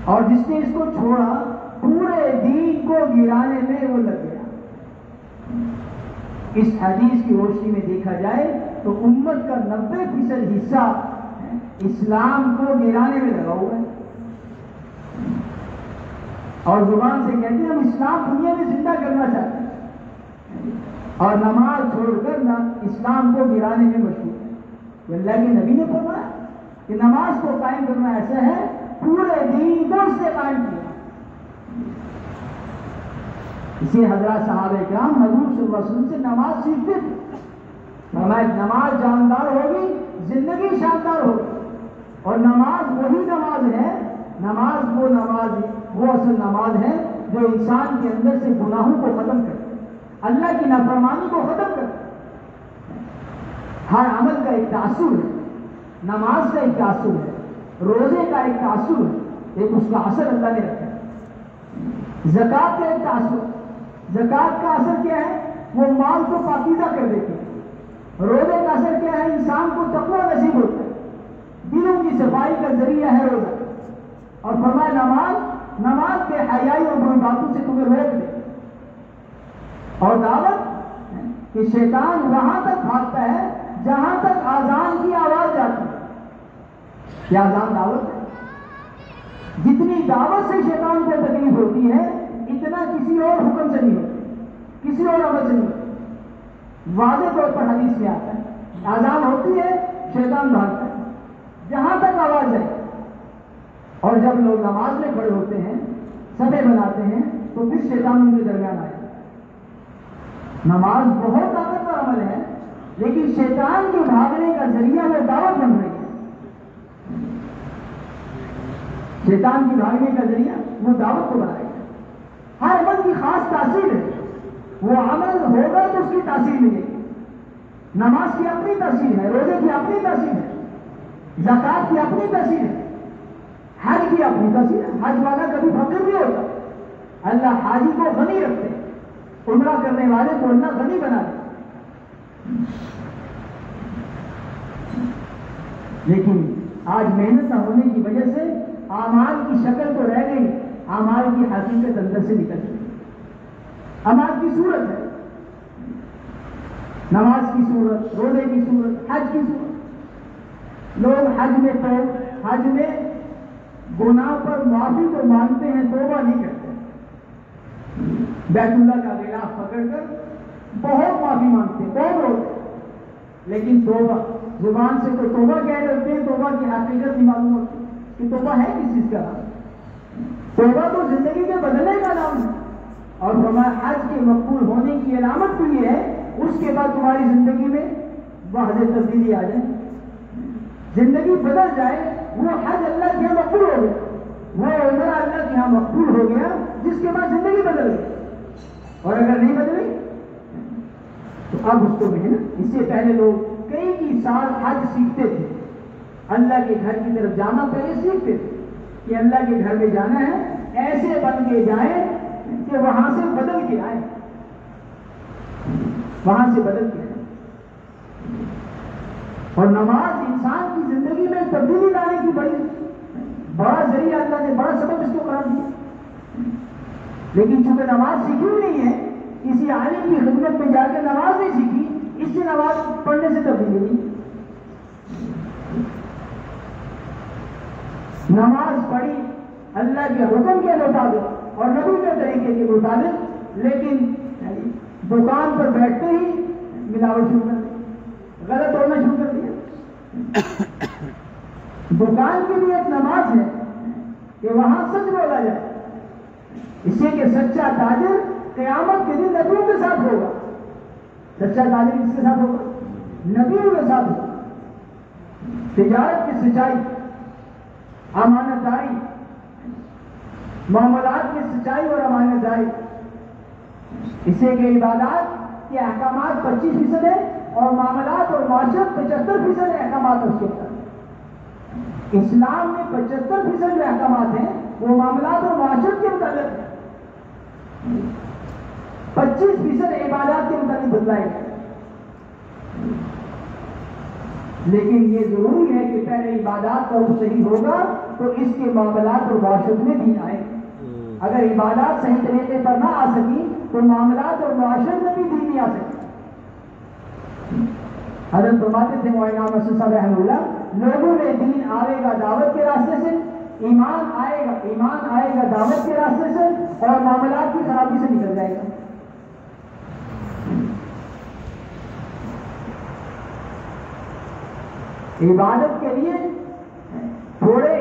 اور جس نے اس کو چھوڑا پورے دین کو گرانے میں وہ لگ گیا. اس حدیث کی روشنی میں دیکھا جائے تو امت کا 90% حصہ اسلام کو گرانے میں لگا ہوا ہے، اور زبان سے کہتے ہیں ہم اسلام دنیا میں زندہ کرنا چاہتے ہیں، اور نماز چھوڑ کر نہ اسلام کو گرانے میں مشغول ہے. اللہ کے نبی نے فرمایا کہ نماز کو قائم کرنا ایسا ہے پورے دین کو اس سے قائم کیا. اسی حضرات صحابہ کرام حضور صلی اللہ علیہ وسلم سے نماز سیکھتے تھے. فرمایا نماز جاندار ہوگی زندگی شاندار ہوگی. اور نماز وہی نماز ہے، نماز وہ نماز وہ اصل نماز ہے جو انسان کے اندر سے گناہوں کو ختم کرے، اللہ کی نافرمانی کو ختم کرے. ہر عمل کا ایک تاثر ہے، نماز کا ایک تاثر ہے، روزے کا ایک تاثر ہے، ایک اس کا اثر اللہ نے رکھا ہے. زکوٰۃ کا ایک تاثر، زکوٰۃ کا اثر کیا ہے؟ وہ مال کو پاکیزہ کر دیتی ہے. روزے کا اثر کیا ہے؟ انسان کو تقویٰ نصیب ہوتا ہے، دلوں کی صفائی کا ذریعہ ہے روزہ. اور فرمایا نماز کے حیائی اور بری باتوں سے تمہیں روک دے. اور دعوت کہ شیطان وہاں تک بھاگتا ہے جہاں تک اذان کی آواز جاتی ہے. کیا اذان دعوت ہے؟ جتنی دعوت سے شیطان کو تکلیف ہوتی ہے اتنا کسی اور حکم سے نہیں ہوتی، کسی اور عمل سے نہیں ہوتی. واضح طور پر حدیث میں آتا ہے اذان ہوتی ہے شیطان بھاگتا ہے جہاں تک آواز ہے. اور جب لوگ نماز میں کھڑے ہوتے ہیں، صفے بناتے ہیں، تو پھر شیطان ان کے درمیان آئے. نماز بہت طاقتور عمل ہے، لیکن شیطان کے بھاگنے کا ذریعہ وہ دعوت بن رہی ہے. شیطان کی بھاگنے کا ذریعہ وہ دعوت کو بنائے گا. ہر عمل کی خاص تاثیر ہے، وہ عمل ہوگا تو اس کی تاثیر ملے گی. نماز کی اپنی تاثیر ہے، روزے کی اپنی تاثیر ہے، زکوٰۃ کی اپنی تاثیر ہے، حج کی اپنی تاثیر ہے. حج والا کبھی فقیر نہیں ہوتا، اللہ حاجی کو غنی رکھتے، عمرہ کرنے والے کو اللہ غنی بنا دے. لیکن آج محنت نہ ہونے کی وجہ سے اعمال کی شکل تو رہ گئی، اعمال کی حقیقت اندر سے نکل گئی۔ اعمال کی صورت ہے، نماز کی صورت، روزے کی صورت، حج کی صورت۔ لوگ حج میں گناہ پر معافی تو مانگتے ہیں، توبہ نہیں کرتے۔ بیت اللہ کا غلاف پکڑ کر بہت معافی مانگتے ہیں، بہت روتے ہیں، لیکن توبہ زبان سے تو توبہ کہہ رہے ہوتے ہیں، توبہ کی حقیقت نہیں معلوم ہوتی کہ توبہ ہے کس چیز کا نام۔ توبہ تو زندگی کے بدلنے کا نام ہے، اور ہمارے حج کے مقبول ہونے کی علامت بھی یہ ہے اس کے بعد تمہاری زندگی میں واضح تبدیلی آ جائے، زندگی بدل جائے۔ وہ حج اللہ کے یہاں مقبول ہو گیا، وہ عمرہ اللہ کے یہاں مقبول ہو گیا، جس کے بعد زندگی بدل گئی۔ اور اگر نہیں بدلی تو اب اس کو محنت۔ اس سے پہلے لوگ کئی سال حج سیکھتے تھے، اللہ کے گھر کی طرف جانا پہلے سیکھتے تھے کہ اللہ کے گھر میں جانا ہے، ایسے بن کے جائیں کہ وہاں سے بدل کے آئے، وہاں سے بدل کے آئے۔ اور نماز انسان کی زندگی میں تبدیلی لانے کی بڑا ذریعہ، اللہ نے بڑا سبب اس کو قرار دیا۔ لیکن چونکہ نماز سیکھی نہیں ہے، کسی عالم کی خدمت میں جا کے نماز نہیں سیکھی، اس سے نماز پڑھنے سے تبدیلی نہیں۔ نماز پڑھی اللہ کے حکم کے مطابق اور نبی کے طریقے کے مطابق، لیکن دکان پر بیٹھتے ہی ملاوٹ شروع کر دی، غلط ہونا شروع کر دیا۔ دکان کی بھی ایک نماز ہے کہ وہاں سچ بولا جائے، اس سے کہ سچا تاجر قیامت کے دن نبیوں کے ساتھ ہوگا۔ سچا تاجر کس کے ساتھ ہوگا؟ نبیوں کے ساتھ ہوگا۔ تجارت کی سچائی، امانت داری، معاملات کی سچائی اور امانت داری، اس سے کہ عبادات کے احکامات 25% ہیں اور معاملات اور معاشرت 75% احکامات اس کے ساتھ۔ اسلام میں 75% جو احکامات ہیں وہ معاملات اور معاشرت کے متعلق ہیں، 25% عبادات کے متعلق بدلائے گئے۔ لیکن یہ ضروری ہے کہ پہلے عبادات کا رخ صحیح ہوگا تو اس کے معاملات اور معاشرت میں دین آئے۔ اگر عبادات صحیح طریقے پر نہ آ سکی تو معاملات اور معاشرت میں بھی دین نہیں آ سکے۔ حضرت فرماتے تھے مولانا مسعود صاحب رحمہ اللہ، لوگوں میں دین آئے گا دعوت کے راستے سے، ایمان آئے گا دعوت کے راستے سے، اور معاملات کی خرابی سے نکل جائے گا۔ عبادت کے لیے تھوڑے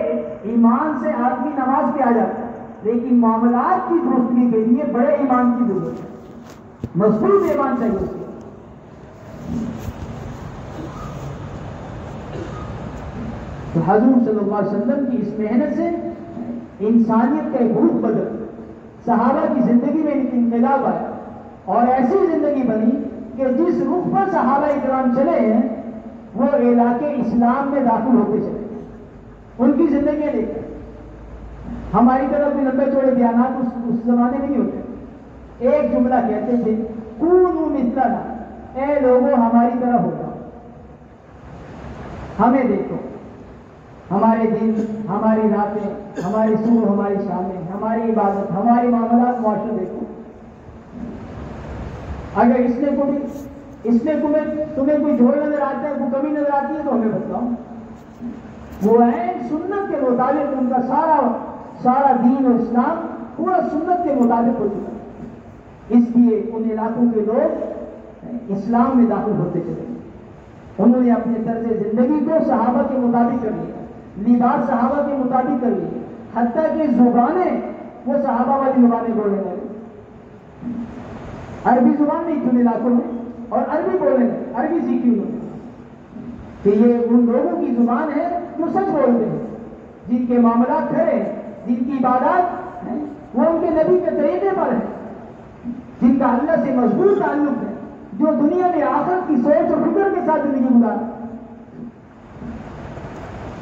ایمان سے آدمی نماز پہ آ جاتا ہے، لیکن معاملات کی درستگی کے لیے بڑے ایمان کی ضرورت ہے، مضبوط ایمان چاہیے اس کو۔ تو حضور صلی اللہ علیہ وسلم کی اس محنت سے انسانیت کا ایک روح بدل، صحابہ کی زندگی میں انقلاب آیا، اور ایسی زندگی بنی کہ جس رخ پر صحابہ اکرام چلے ہیں وہ علاقے اسلام میں داخل ہوتے چلے، ان کی زندگیاں لے کر۔ ہماری طرف بھی لمبے چوڑے بیانات اس زمانے میں نہیں ہوتے، ایک جملہ کہتے تھے، کونوا مثلنا، اے لوگوں ہماری طرح ہو جاؤ، ہمیں دیکھو، ہمارے دن، ہماری راتیں، ہماری صبح، ہماری شامیں، ہماری عبادت، ہماری معاملات، معاشرہ دیکھو۔ اگر اس میں تمہیں کوئی جھول نظر آتا ہے، کوئی کمی نظر آتی ہے تو ہمیں بتاؤ۔ وہ عین سنت کے مطابق ان کا سارا دین اور اسلام پورا سنت کے مطابق ہو چکا ہے، اس لیے ان علاقوں کے لوگ اسلام میں داخل ہوتے چلے گئے۔ انہوں نے اپنے طرز زندگی کو صحابہ کے مطابق کر لیا، لباس صحابہ کے مطابق کر لیے، حتیٰ کہ زبانیں وہ صحابہ والی زبانیں بولنے لگے۔ عربی زبان نہیں تھی ان علاقوں میں، اور عربی بولنے لگے، عربی سیکھی انہوں نے کہ یہ ان لوگوں کی زبان ہے جو سچ بولتے ہیں، جن کے معاملات کھڑے ہیں، جن کی عبادات ہیں وہ ان کے نبی کے طریقے پر ہے، جن کا اللہ سے مضبوط تعلق ہے، جو دنیا میں آخرت کی سوچ اور فکر کے ساتھ زندگی گزارتے۔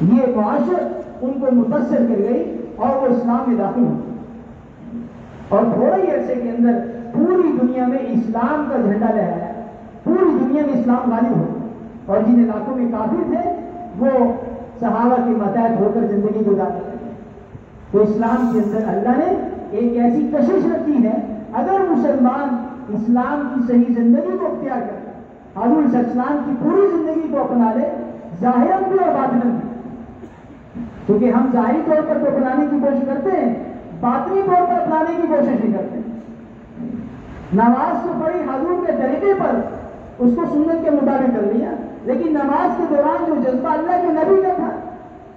یہ معاشرت ان کو متاثر کر گئی اور وہ اسلام میں داخل ہو، اور تھوڑے ہی عرصے کے اندر پوری دنیا میں اسلام کا جھنڈا لہرایا، پوری دنیا میں اسلام غالب ہو، اور جن علاقوں میں کافر تھے وہ صحابہ کے ماتحت ہو کر زندگی گزارتے رہے. تو اسلام کے اندر اللہ نے ایک ایسی کشش رکھی ہے، اگر مسلمان اسلام کی صحیح زندگی کو اختیار کرے، حضور صلی اللہ علیہ وسلم کی پوری زندگی کو اپنا لے، ظاہراً بھی اور باطناً بھی، کیونکہ ہم ظاہری طور پر تو اپنانے کی کوشش کرتے ہیں، باطنی طور پر اپنانے کی کوشش نہیں کرتے. نماز تو پڑھی حضور کے طریقے پر، اس کو سنت کے مطابق کر لیا، لیکن نماز کے دوران جو جذبہ اللہ کے نبی کا تھا،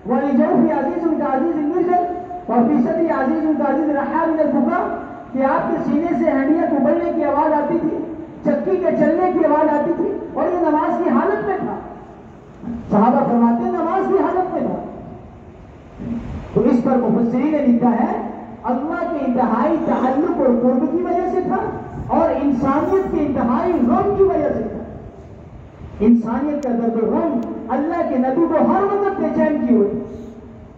وَلِجَوْفِ عَزِيزٌ كَعَزِيزِ الْمِرْجَلِ وَفِي صَدْرِ عَزِيزٌ كَعَزِيزِ الرَّحَّالِ مِنَ الْبُكَاءِ، کہ آپ کے سینے سے ہنڈیاں ابلنے کی آواز آتی تھی، چکی کے چلنے کی آواز آتی تھی، اور یہ نماز کی حالت میں تھا. صحابہ فرماتے ہیں نماز کی حالت میں تھا. تو اس پر مفسرین نے لکھا ہے اللہ کے انتہائی تعلق اور قرب کی وجہ سے تھا، اور انسانیت کے انتہائی غم کی وجہ سے تھا. انسانیت کا درد و غم اللہ کے نبی کو ہر وقت بے چین کی ہوئی.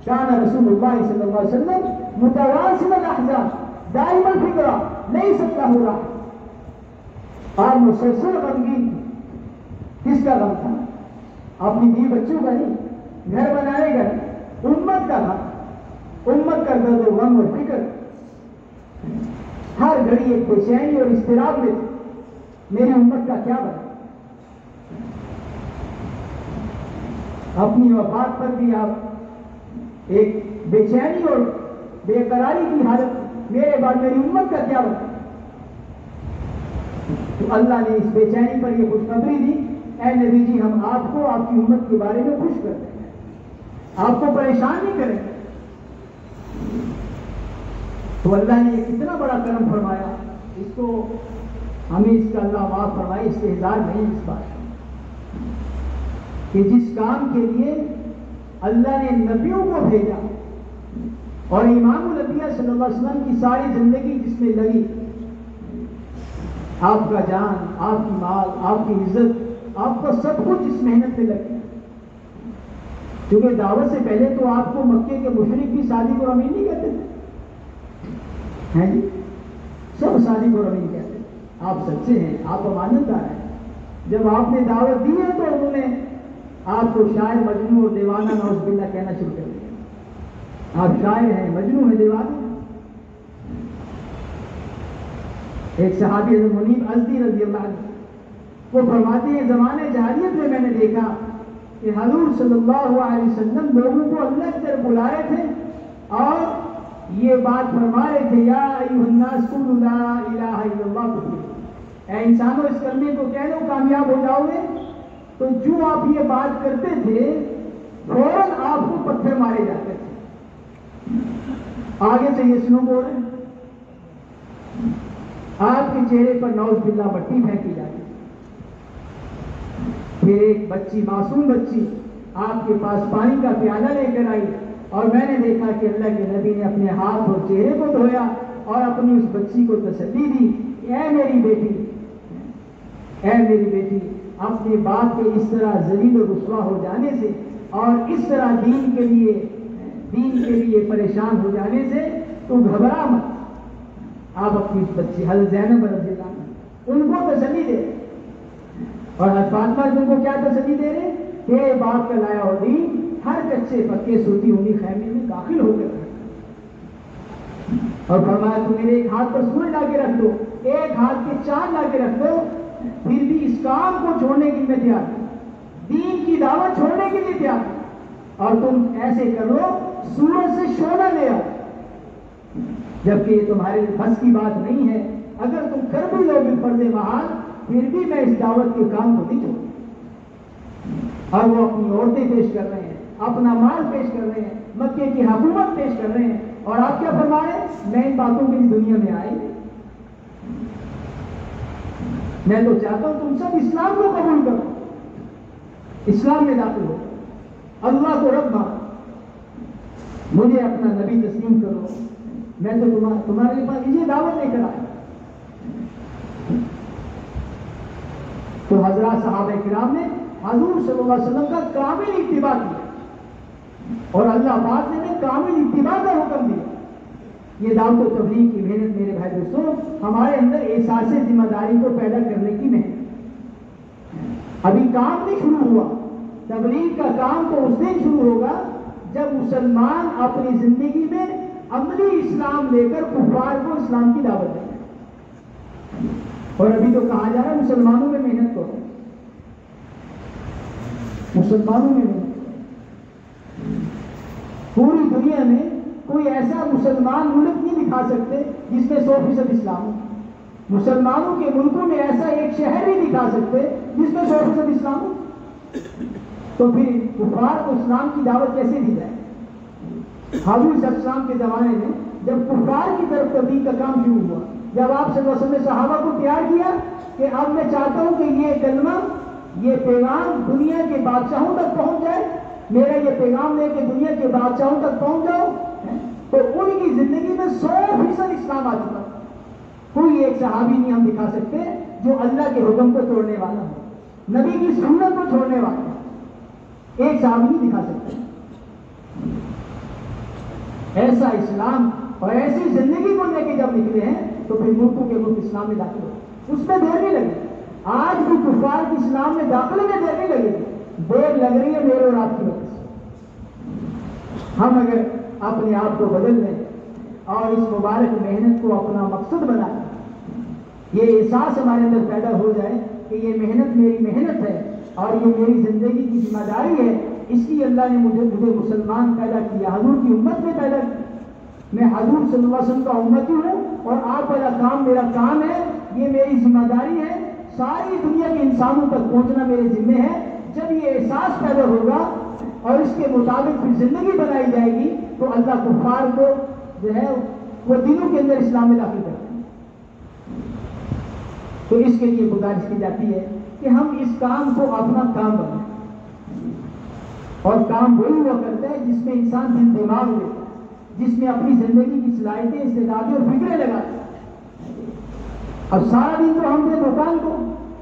کان رسول اللہ صلی اللہ علیہ وسلم متواصل الاحزان دائم الفکرہ لیس له راحہ. آپ مسلسل غمگین. کس کا غم تھا؟ اپنی بیوی بچوں کا نہیں، گھر بنانے کا نہیں، امت کا تھا. امت کا درد و غم اور فکر ہر گھڑی ایک بے چینی اور اضطراب میں تھی، میری امت کا کیا بنا. اپنی وفات پر بھی آپ ایک بے چینی اور بے قراری کی حالت، میرے بعد میری امت کا کیا بنا. تو اللہ نے اس بے چینی پر یہ خوشخبری دی، اے نبی جی ہم آپ کو آپ کی امت کے بارے میں خوش کرتے ہیں، آپ کو پریشان نہیں کریں. تو اللہ نے یہ کتنا بڑا کرم فرمایا، اس کو ہمیں اس کا اللہ معاف فرمائے، استہزار نہیں اس بات کہ جس کام کے لیے اللہ نے نبیوں کو بھیجا اور امام الانبیاء صلی اللہ علیہ وسلم کی ساری زندگی جس میں لگی، آپ کا جان، آپ کی مال، آپ کی عزت، آپ کا سب کچھ اس محنت میں لگے. کیونکہ دعوت سے پہلے تو آپ کو مکے کے مشرک بھی شادی کو امین نہیں کہتے تھے، ہیں جی، سب شادی کو امین کہتے تھے. آپ سچے ہیں، آپ امانت دار ہیں. جب آپ نے دعوت دی ہے تو انہوں نے آپ کو شاعر، مجنون اور دیوانہ نعوذ باللہ کہنا شروع کر دیا. آپ شاعر ہیں، مجنون ہیں، دیوانے ہیں. ایک صحابی حضرت منیب ازدی رضی اللہ عنہ وہ فرماتے ہیں زمانے جاہلیت میں میں نے دیکھا کہ حضور صلی اللہ علیہ وسلم لوگوں کو اللہ کی طرف بلا رہے تھے اور یہ بات فرما رہے تھے، یا ایھا الناس قولوا لا الہ الا اللہ تفلحوا، اے انسانوں اس کلمے کو کہہ لو کامیاب ہو جاؤ گے. تو جو آپ یہ بات کرتے تھے فوراً آپ کو پتھر مارے جاتے تھے. آگے سے یہ سنو بول رہے ہیں، آپ کے چہرے پر نعوذ باللہ مٹی پھینکی جاتی. پھر ایک بچی، معصوم بچی آپ کے پاس پانی کا پیالہ لے کر آئی اور میں نے دیکھا کہ اللہ کے نبی نے اپنے ہاتھ اور چہرے کو دھویا اور اپنی اس بچی کو تسلی دی، اے میری بیٹی، اے میری بیٹی، اپنے باپ کے اس طرح ذلیل و رسوا ہو جانے سے اور اس طرح دین کے لیے پریشان ہو جانے سے تو گھبرا مت. آپ اپنی بچی حضرت زینب رضی اللہ عنہ ان کو تسلی دے، اور حضرت فاطمہ ان کو کیا تسلی دے رہے کہ باپ کا لایا ہو دین ہر کچے پکے سوتی ہونی خیمے میں داخل ہو کر، اور فرمایا تم میرے ایک ہاتھ پر سورج لا کے رکھ دو، ایک ہاتھ کے چاند لا کے رکھ دو، پھر بھی اس کام کو چھوڑنے کے لیے تیار، دین کی دعوت چھوڑنے کے لیے تیار، اور تم ایسے کرو سورج سے شعلہ لے آؤ، جبکہ یہ تمہارے بس کی بات نہیں ہے. اگر تم کر بھی لو گے فرض محال، پھر بھی میں اس دعوت کے کام کو نہیں چھوڑوں. اور وہ اپنی عورتیں پیش کر رہے ہیں، اپنا مال پیش کر رہے ہیں، مکے کی حکومت پیش کر رہے ہیں، اور آپ کیا فرما رہے ہیں؟ میں ان باتوں کے لیے دنیا میں آئی، میں تو چاہتا ہوں تم سب اسلام کو قبول کرو، اسلام میں داخل ہو، اللہ کو رب مانو، مجھے اپنا نبی تسلیم کرو، میں تو تمہارے پاس یہ دعوت لے کر آیا. تو حضرات صحابہ کرام نے حضور صلی اللہ علیہ وسلم کا کامل اتباع کیا اور اللہ پاک نے کامل اتباع کا حکم دیا. یہ دعوت و تبلیغ کی محنت میرے بھائی دوستوں ہمارے اندر احساس ذمہ داری کو پیدا کرنے کی محنت. ابھی کام نہیں شروع ہوا، تبلیغ کا کام تو اس دن شروع ہوگا جب مسلمان اپنی زندگی میں عملی اسلام لے کر کفار کو اسلام کی دعوت دیں گے. اور ابھی تو کہا جا رہا ہے مسلمانوں میں محنت کرو، مسلمانوں میں محنت کرو. پوری دنیا میں کوئی ایسا مسلمان ملک نہیں دکھا سکتے جس میں 100% اسلام ہو. مسلمانوں کے ملکوں میں ایسا ایک شہر نہیں دکھا سکتے جس میں 100% اسلام ہو. تو پھر کفار کو اسلام کی دعوت کیسے دی جائے؟ حضور صلی اللہ علیہ وسلم کے زمانے میں جب کفار کی طرف تبلیغ کا کام شروع ہوا، جب آپ صلی اللہ علیہ وسلم نے صحابہ کو تیار کیا کہ اب میں چاہتا ہوں کہ یہ کلمہ، یہ پیغام دنیا کے بادشاہوں تک پہنچ جائے، میرا یہ پیغام لے کے دنیا کے بادشاہوں تک پہنچ جاؤ، تو ان کی زندگی میں 100% اسلام آ چکا. کوئی ایک صحابی نہیں ہم دکھا سکتے جو اللہ کے حکم کو توڑنے والا ہو، نبی کی سنت کو چھوڑنے والا ہو. ایک صحابی نہیں دکھا سکتے. ایسا اسلام اور ایسی زندگی کو لے کے جب نکلے ہیں تو پھر ملکوں کے ملک اسلام میں داخل ہو، اس میں دیر نہیں لگی. آج بھی کفار کی اسلام میں داخلے میں دیر نہیں لگے گی، دیر لگ رہی ہے میرے اور آپ کی وجہ سے. ہم اگر اپنے آپ کو بدل لیں اور اس مبارک محنت کو اپنا مقصد بنائیں، یہ احساس ہمارے اندر پیدا ہو جائے کہ یہ محنت میری محنت ہے اور یہ میری زندگی کی ذمہ داری ہے، اس لیے اللہ نے مجھے مسلمان پیدا کیا، حضور کی امت میں پیدا کیا. میں حضور صلی اللہ علیہ وسلم کا امتی ہوں اور آپ والا کام میرا کام ہے، یہ میری ذمہ داری ہے، ساری دنیا کے انسانوں تک پہنچنا میرے ذمہ ہے. جب یہ احساس پیدا ہوگا اور اس کے مطابق پھر زندگی بنائی جائے گی تو اللہ کفار کو جو ہے وہ دلوں کے اندر اسلام میں داخل کرتے ہیں. تو اس کے لیے گزارش کی جاتی ہے کہ ہم اس کام کو اپنا کام بنائیں. اور کام وہی ہوا کرتا ہے جس میں انسان دل دماغ لیتا ہے، جس میں اپنی زندگی کی صلاحیتیں، استعدادیں اور فکریں لگاتا ہے. اب سارا دن تو ہم نے دکان کو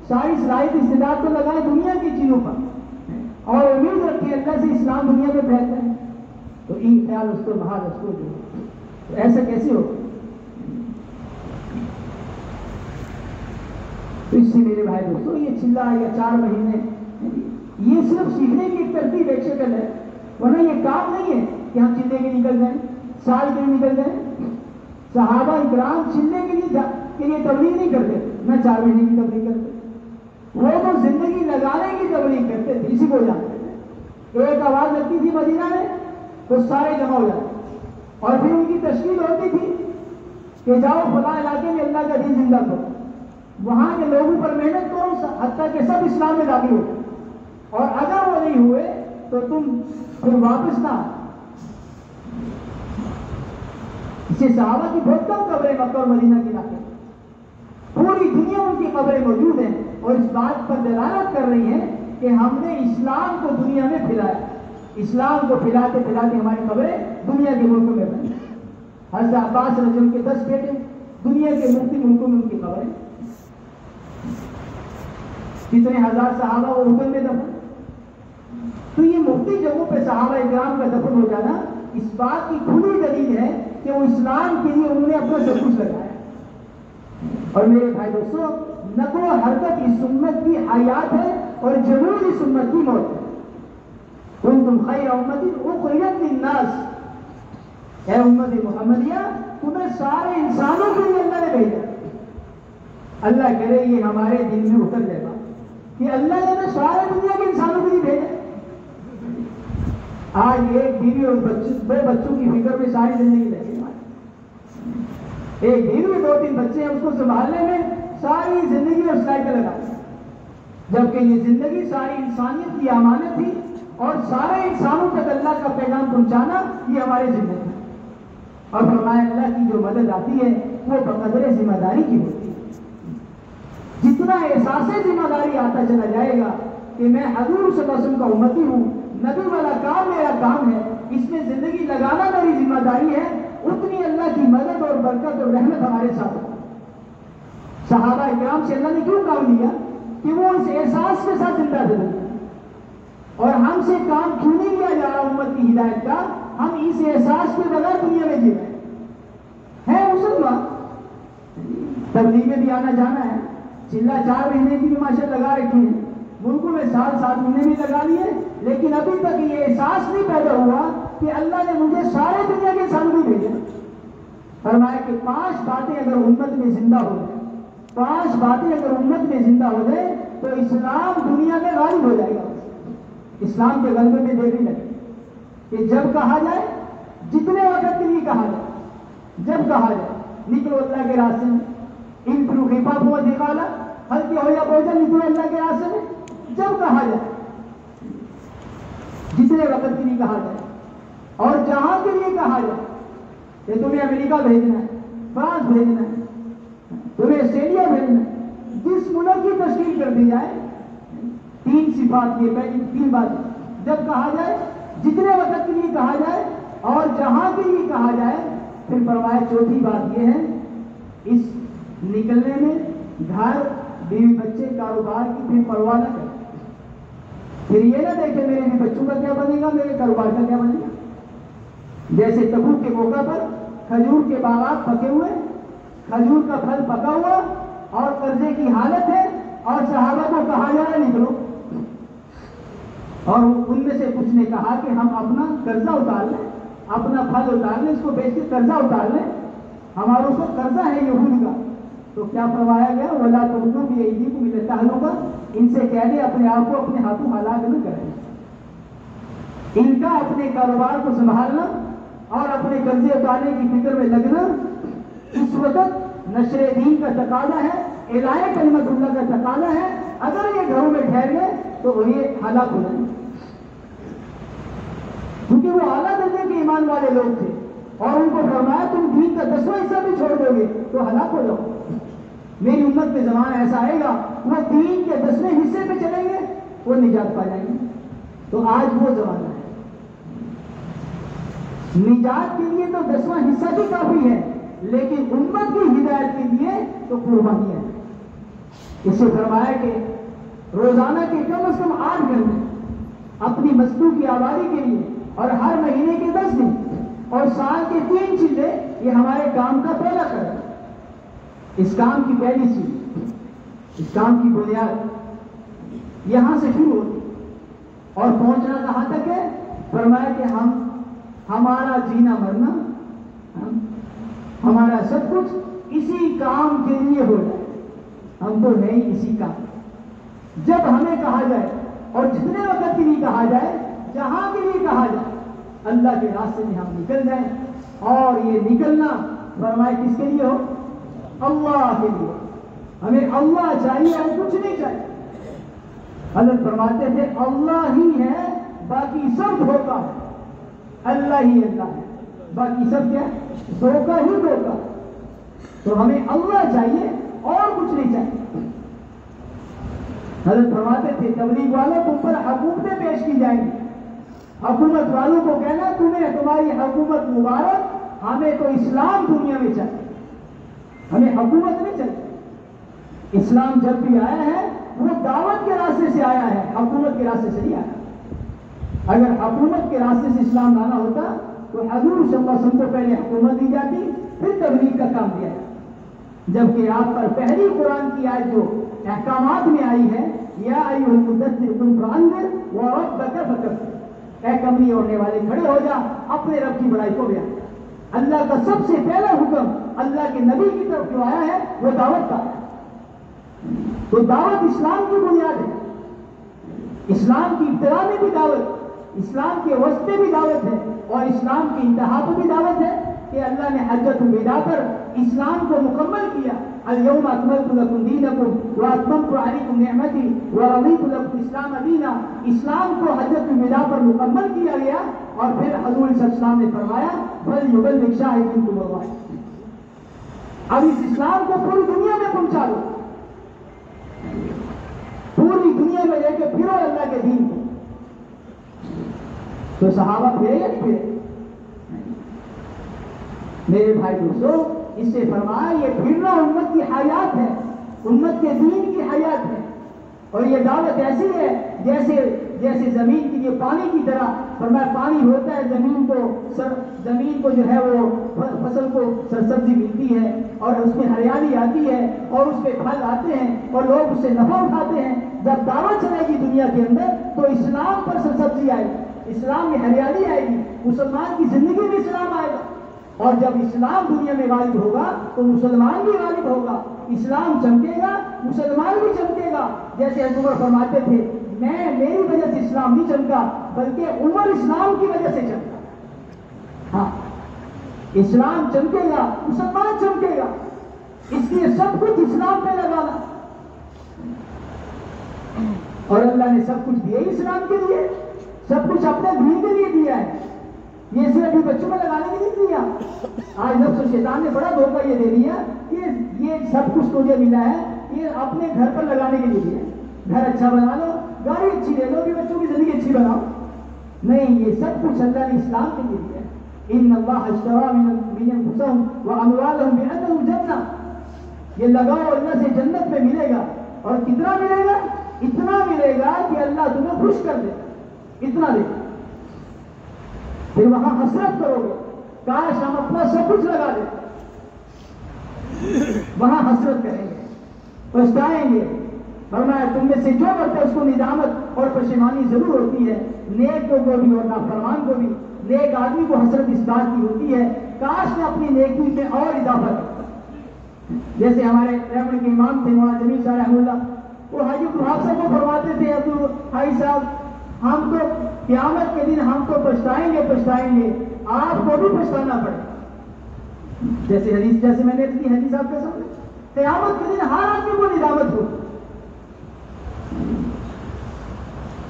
ساری صلاحیت استعداد کو لگائے دنیا کی چیزوں پر اور امید رکھے اللہ سے اسلام دنیا میں پھیلتا ہے. تو ان خیال اس کو مہار اس کو جو ایسا کیسے ہو؟ تو اس سے میرے بھائی دوستوں یہ چلا یا 4 مہینے یہ صرف سیکھنے کی ایک ترتیب ایک شکل ہے، ورنہ یہ کام نہیں ہے کہ ہم چلنے کے نکل جائیں، سال کے نکل جائیں. صحابہ اکرام چلنے کے لیے تبلیغ نہیں کرتے، نہ 4 مہینے کی تبلیغ کرتے. وہ تو زندگی لگانے کی تبلیغ کرتے تھے، اسی کو جانتے تھے. ایک آواز لگتی تھی مدینہ میں تو سارے جمع ہو جاتے اور پھر ان کی تشکیل ہوتی تھی کہ جاؤ فلاں علاقے میں اللہ کا دین زندہ کرو، وہاں کے لوگوں پر محنت کرو حتیٰ کہ سب اسلام میں داخل ہو. اور اگر وہ نہیں ہوئے تو تم پھر واپس نہ. اسے صحابہ کی بہت کم قبریں مکہ اور مدینہ کے علاقے، پوری دنیا ان کی قبریں موجود ہیں اور اس بات پر دلالت کر رہی ہیں کہ ہم نے اسلام کو دنیا میں پھیلایا. اسلام کو پھیلاتے پھیلاتے ہماری قبریں دنیا کے ملکوں میں بنی. حضرت عباس رضی اللہ کے 10 بیٹے دنیا کے مختلف ملکوں میں ان کی قبریں. کتنے ہزار صحابہ وہ اردن میں دفن. تو یہ مختلف جگہوں پہ صحابہ اکرام کا دفن ہو جانا اس بات کی کھلی دلیل ہے کہ وہ اسلام کے لیے انہوں نے اپنا سب کچھ لگایا. اور میرے بھائی دوستوں، نقل و حرکت اس سنت کی حیات ہے اور جنون اس سنت کی موت ہے. کنتم خیر امت اخرجت للناس، اے امت محمدیہ تمہیں سارے انسانوں کے لیے اللہ نے بھیجا. اللہ کرے یہ ہمارے دل میں اتر جائے گا کہ اللہ نے ہمیں سارے دنیا کے انسانوں کے لیے بھیجا. آج ایک بیوی اور 2 بچوں کی فکر میں ساری زندگی لگی. ایک بیوی 2-3 بچے ہیں، اس کو سنبھالنے میں ساری زندگی اور سائیکل لگا، جبکہ یہ زندگی ساری انسانیت کی امانت تھی اور سارے انسانوں تک اللہ کا پیغام پہنچانا یہ ہمارے ذمہ ہے. اور فرمایا اللہ کی جو مدد آتی ہے وہ بقدر ذمہ داری کی ہوتی ہے. جتنا احساس ذمہ داری آتا چلا جائے گا کہ میں حضور صلی اللہ علیہ وسلم کا امتی ہوں، نبی والا کام میرا کام ہے، اس میں زندگی لگانا میری ذمہ داری ہے، اتنی اللہ کی مدد اور برکت اور رحمت ہمارے ساتھ ہو. صحابہ اکرام سے اللہ نے کیوں کام لیا کہ وہ اس احساس کے ساتھ زندہ تھے. اور ہم سے کام کیوں نہیں لیا جا رہا امت کی ہدایت کا؟ ہم اس احساس کے بغیر دنیا میں جی رہے ہیں. مسلمان تبلیغ میں بھی آنا جانا ہے، چلا 4 مہینے کی بھی ماشاء لگا رکھے ہیں، ملکوں میں 7 مہینے بھی لگا لیے لیکن ابھی تک یہ احساس نہیں پیدا ہوا کہ اللہ نے مجھے سارے دنیا کے سامنے بھیجا۔ فرمایا کہ 5 باتیں اگر امت میں زندہ ہو جائیں، 5 باتیں اگر امت میں زندہ ہو جائے تو اسلام دنیا میں غالب ہو جائے گا۔ اسلام کے غلبے میں دیر نہیں لگے کہ جب کہا جائے، جتنے وقت کے لیے کہا جائے، جب کہا جائے نکلو اللہ کے راستے میں، ان پرو خفاف ہوا دکھالا ہلکے ہو یا بوجھل نکلو اللہ کے راستے میں، جب کہا جائے، جتنے وقت کے لیے کہا جائے اور جہاں کے لیے کہا جائے کہ تمہیں امریکہ بھیجنا ہے، فرانس بھیجنا ہے، تمہیں آسٹریلیا بھیجنا ہے، جس ملک کی تشکیل کر دی جائے، 3 صفات یہ پہلی 3 بات، جب کہا جائے، جتنے وقت کے لیے کہا جائے اور جہاں کے لیے کہا جائے۔ پھر فرمایا چوتھی بات یہ ہے، اس نکلنے میں گھر بیوی بچے کاروبار کی پھر پرواہ نہ کرے، پھر یہ نہ دیکھے میرے بھی بچوں کا کیا بنے گا، میرے کاروبار کا کیا بنے گا۔ جیسے تبوک کے موقع پر کھجور کے باغات پکے ہوئے، کھجور کا پھل پکا ہوا اور قرضے کی حالت ہے اور صحابہ کو کہا جا رہا نکلو، اور ان میں سے کچھ نے کہا کہ ہم اپنا قرضہ اتار لیں، اپنا پھل اتار لیں، اس کو بیچ کے قرضہ اتار لیں، ہمارا اس کو قرضہ ہے یہود کا۔ تو کیا فرمایا گیا، وَلَا تُلْقُوا بِأَيْدِيكُمْ إِلَى التَّهْلُكَةِ، ان سے کہہ دے اپنے آپ کو اپنے ہاتھوں ہلاک نہ کریں۔ ان کا اپنے کاروبار کو سنبھالنا اور اپنے قرضے اتارنے کی فکر میں لگنا اس وقت نشر دین کا تقاضا ہے، اعلاء کلمت اللہ کا تقاضا ہے۔ اگر یہ گھروں میں ٹھہر گئے تو یہ ہلاک ہو جائیں گے، کیونکہ وہ اعلیٰ درجے کے ایمان والے لوگ تھے اور ان کو فرمایا تم دین کا 10واں حصہ بھی چھوڑ دو گے تو ہلاک ہو جاؤ۔ میری امت میں زمانہ ایسا آئے گا وہ دین کے 10ویں حصے پہ چلیں گے، وہ نجات پا جائیں گے۔ تو آج وہ زمانہ ہے، نجات کے لیے تو 10واں حصہ بھی کافی ہے، لیکن امت کی ہدایت کے لیے تو قربانی ہے۔ اس سے فرمایا کہ روزانہ کے کم از کم 8 گھنٹے اپنی مستو کی آبادی کے لیے، اور ہر مہینے کے 10 دن اور سال کے 3 چیزیں، یہ ہمارے کام کا پہلا قدم ہے۔ اس کام کی پہلی چیز، اس کام کی بنیاد یہاں سے شروع ہوتی اور پہنچنا کہاں تک ہے؟ فرمایا کہ ہمارا جینا مرنا، ہمارا سب کچھ اسی کام کے لیے ہو جائے۔ ہم تو نہیں اسی کام، جب ہمیں کہا جائے اور جتنے وقت کے لیے کہا جائے، جہاں کے لیے کہا جائے، اللہ کے راستے میں ہم نکل جائیں۔ اور یہ نکلنا فرمائے کس کے لیے ہو؟ اللہ کے لیے۔ ہمیں اللہ چاہیے اور کچھ نہیں چاہیے۔ حضرت فرماتے تھے اللہ ہی ہے باقی سب دھوکہ ہے، اللہ ہی اللہ ہے باقی سب کیا؟ دھوکہ ہی دھوکہ۔ تو ہمیں اللہ چاہیے اور کچھ نہیں چاہیے۔ حضرت فرماتے تھے تبلیغ والوں تم پر حکومتیں پیش کی جائیں گی، حکومت والوں کو کہنا تمہیں تمہاری حکومت مبارک، ہمیں تو اسلام دنیا میں چاہیے، ہمیں حکومت نہیں چاہیے۔ اسلام جب بھی آیا ہے وہ دعوت کے راستے سے آیا ہے، حکومت کے راستے سے نہیں آیا۔ اگر حکومت کے راستے سے اسلام لانا ہوتا تو حضور صلی اللہ علیہ وسلم کو پہلے حکومت دی جاتی، پھر تبلیغ کا کام دیا جاتا۔ جبکہ آپ پر پہلی قرآن کی آیت جو احکامات میں آئی ہے، یا ایھا المدثر قم فانذر وربک فکبر، اے کملی اوڑھنے والے کھڑے ہو جا، اپنے رب کی بڑائی کو بیان۔ اللہ کا سب سے پہلا حکم اللہ کے نبی کی طرف جو آیا ہے وہ دعوت کا ہے۔ تو دعوت اسلام کی بنیاد ہے، اسلام کی ابتدا میں بھی دعوت، اسلام کے وسط میں بھی دعوت ہے، اور اسلام کی انتہا پر بھی دعوت ہے کہ اللہ نے حجۃ الوداع پر اسلام کو مکمل کیا۔ الیوم اکملت لکم دینکم واتممت علیکم نعمتی ورضیت لکم الاسلام دینا۔ اسلام کو حجۃ الوداع پر مکمل کیا گیا، اور پھر حضور صلی اللہ علیہ وسلم نے فرمایا فلیبلغ شاہد منکم الغائب، اب اس اسلام کو پوری دنیا میں پہنچا دو، پوری دنیا میں لے کے پھرو اللہ کے دین کو۔ تو صحابہ پھرے یا نہیں پھرے؟ میرے بھائی دوستو، اس سے فرمایا یہ پھرنا امت کی حیات ہے، امت کے دین کی حیات ہے۔ اور یہ دعوت ایسی ہے جیسے زمین کی یہ پانی کی طرح، فرمایا پانی ہوتا ہے زمین کو جو ہے وہ فصل کو سرسبزی ملتی ہے اور اس میں ہریالی آتی ہے اور اس پہ پھل آتے ہیں اور لوگ اس سے نفع اٹھاتے ہیں۔ جب دعوت چلے گی دنیا کے اندر تو اسلام پر سبزی آئے گی، اسلام میں ہریالی آئے گی، مسلمان کی زندگی میں اسلام آئے گا، اور جب اسلام دنیا میں غالب ہوگا تو مسلمان بھی غالب ہوگا، اسلام چمکے گا، مسلمان بھی چمکے گا۔ جیسے حضرت عمر فرماتے تھے میری وجہ سے اسلام نہیں چمکا بلکہ عمر اسلام کی وجہ سے چمکا۔ ہاں، اسلام چمکے گا، مسلمان چمکے گا، اس لیے سب کچھ اسلام پہ لگانا، اور اللہ نے سب کچھ دیا اسلام کے لیے، سب کچھ اپنے دین کے لیے دیا ہے، یہ صرف ابھی بچوں میں لگانے کے لیے دیا۔ آج نفس و شیطان نے بڑا دھوکہ یہ دے دیا کہ یہ سب کچھ تجھے ملا ہے، یہ اپنے گھر پر لگانے کے لیے دیا ہے، گھر اچھا بنا لو، گاڑی اچھی لے لو، کہ بچوں کی زندگی اچھی بناؤ۔ نہیں، یہ سب کچھ اللہ نے اسلام کے لیے دیا ہے۔ ان اللہ اشترى من انفسهم واموالهم بان الجنہ، یہ لگاؤ، اللہ سے جنت میں ملے گا، اور کتنا ملے گا؟ اتنا ملے گا کہ اللہ تمہیں خوش کر دے گا، اتنا دے گا۔ پھر وہاں حسرت کرو گے، کاش ہم اپنا سب کچھ لگا دیں، وہاں حسرت کریں گے، پچھتائیں گے۔ فرمایا تم میں سے جو کرتا ہے اس کو ندامت اور پشیمانی ضرور ہوتی ہے، نیک کو بھی اور نافرمان کو بھی۔ نیک آدمی کو حسرت اس بات کی ہوتی ہے کاش میں اپنی نیکی میں اور اضافہ کرتا۔ جیسے ہمارے رحمت کے امام تھے مولانا جمیل صاحب رحمہ اللہ، وہ حاجی عبدالوہاب صاحب کو فرماتے تھے بھائی صاحب ہم تو قیامت کے دن ہم تو پچھتائیں گے، آپ کو بھی پچھتانا پڑے۔ جیسے حدیث، جیسے میں نے کی حدیث صاحب کے سامنے، قیامت کے دن ہر آدمی کو ندامت ہو،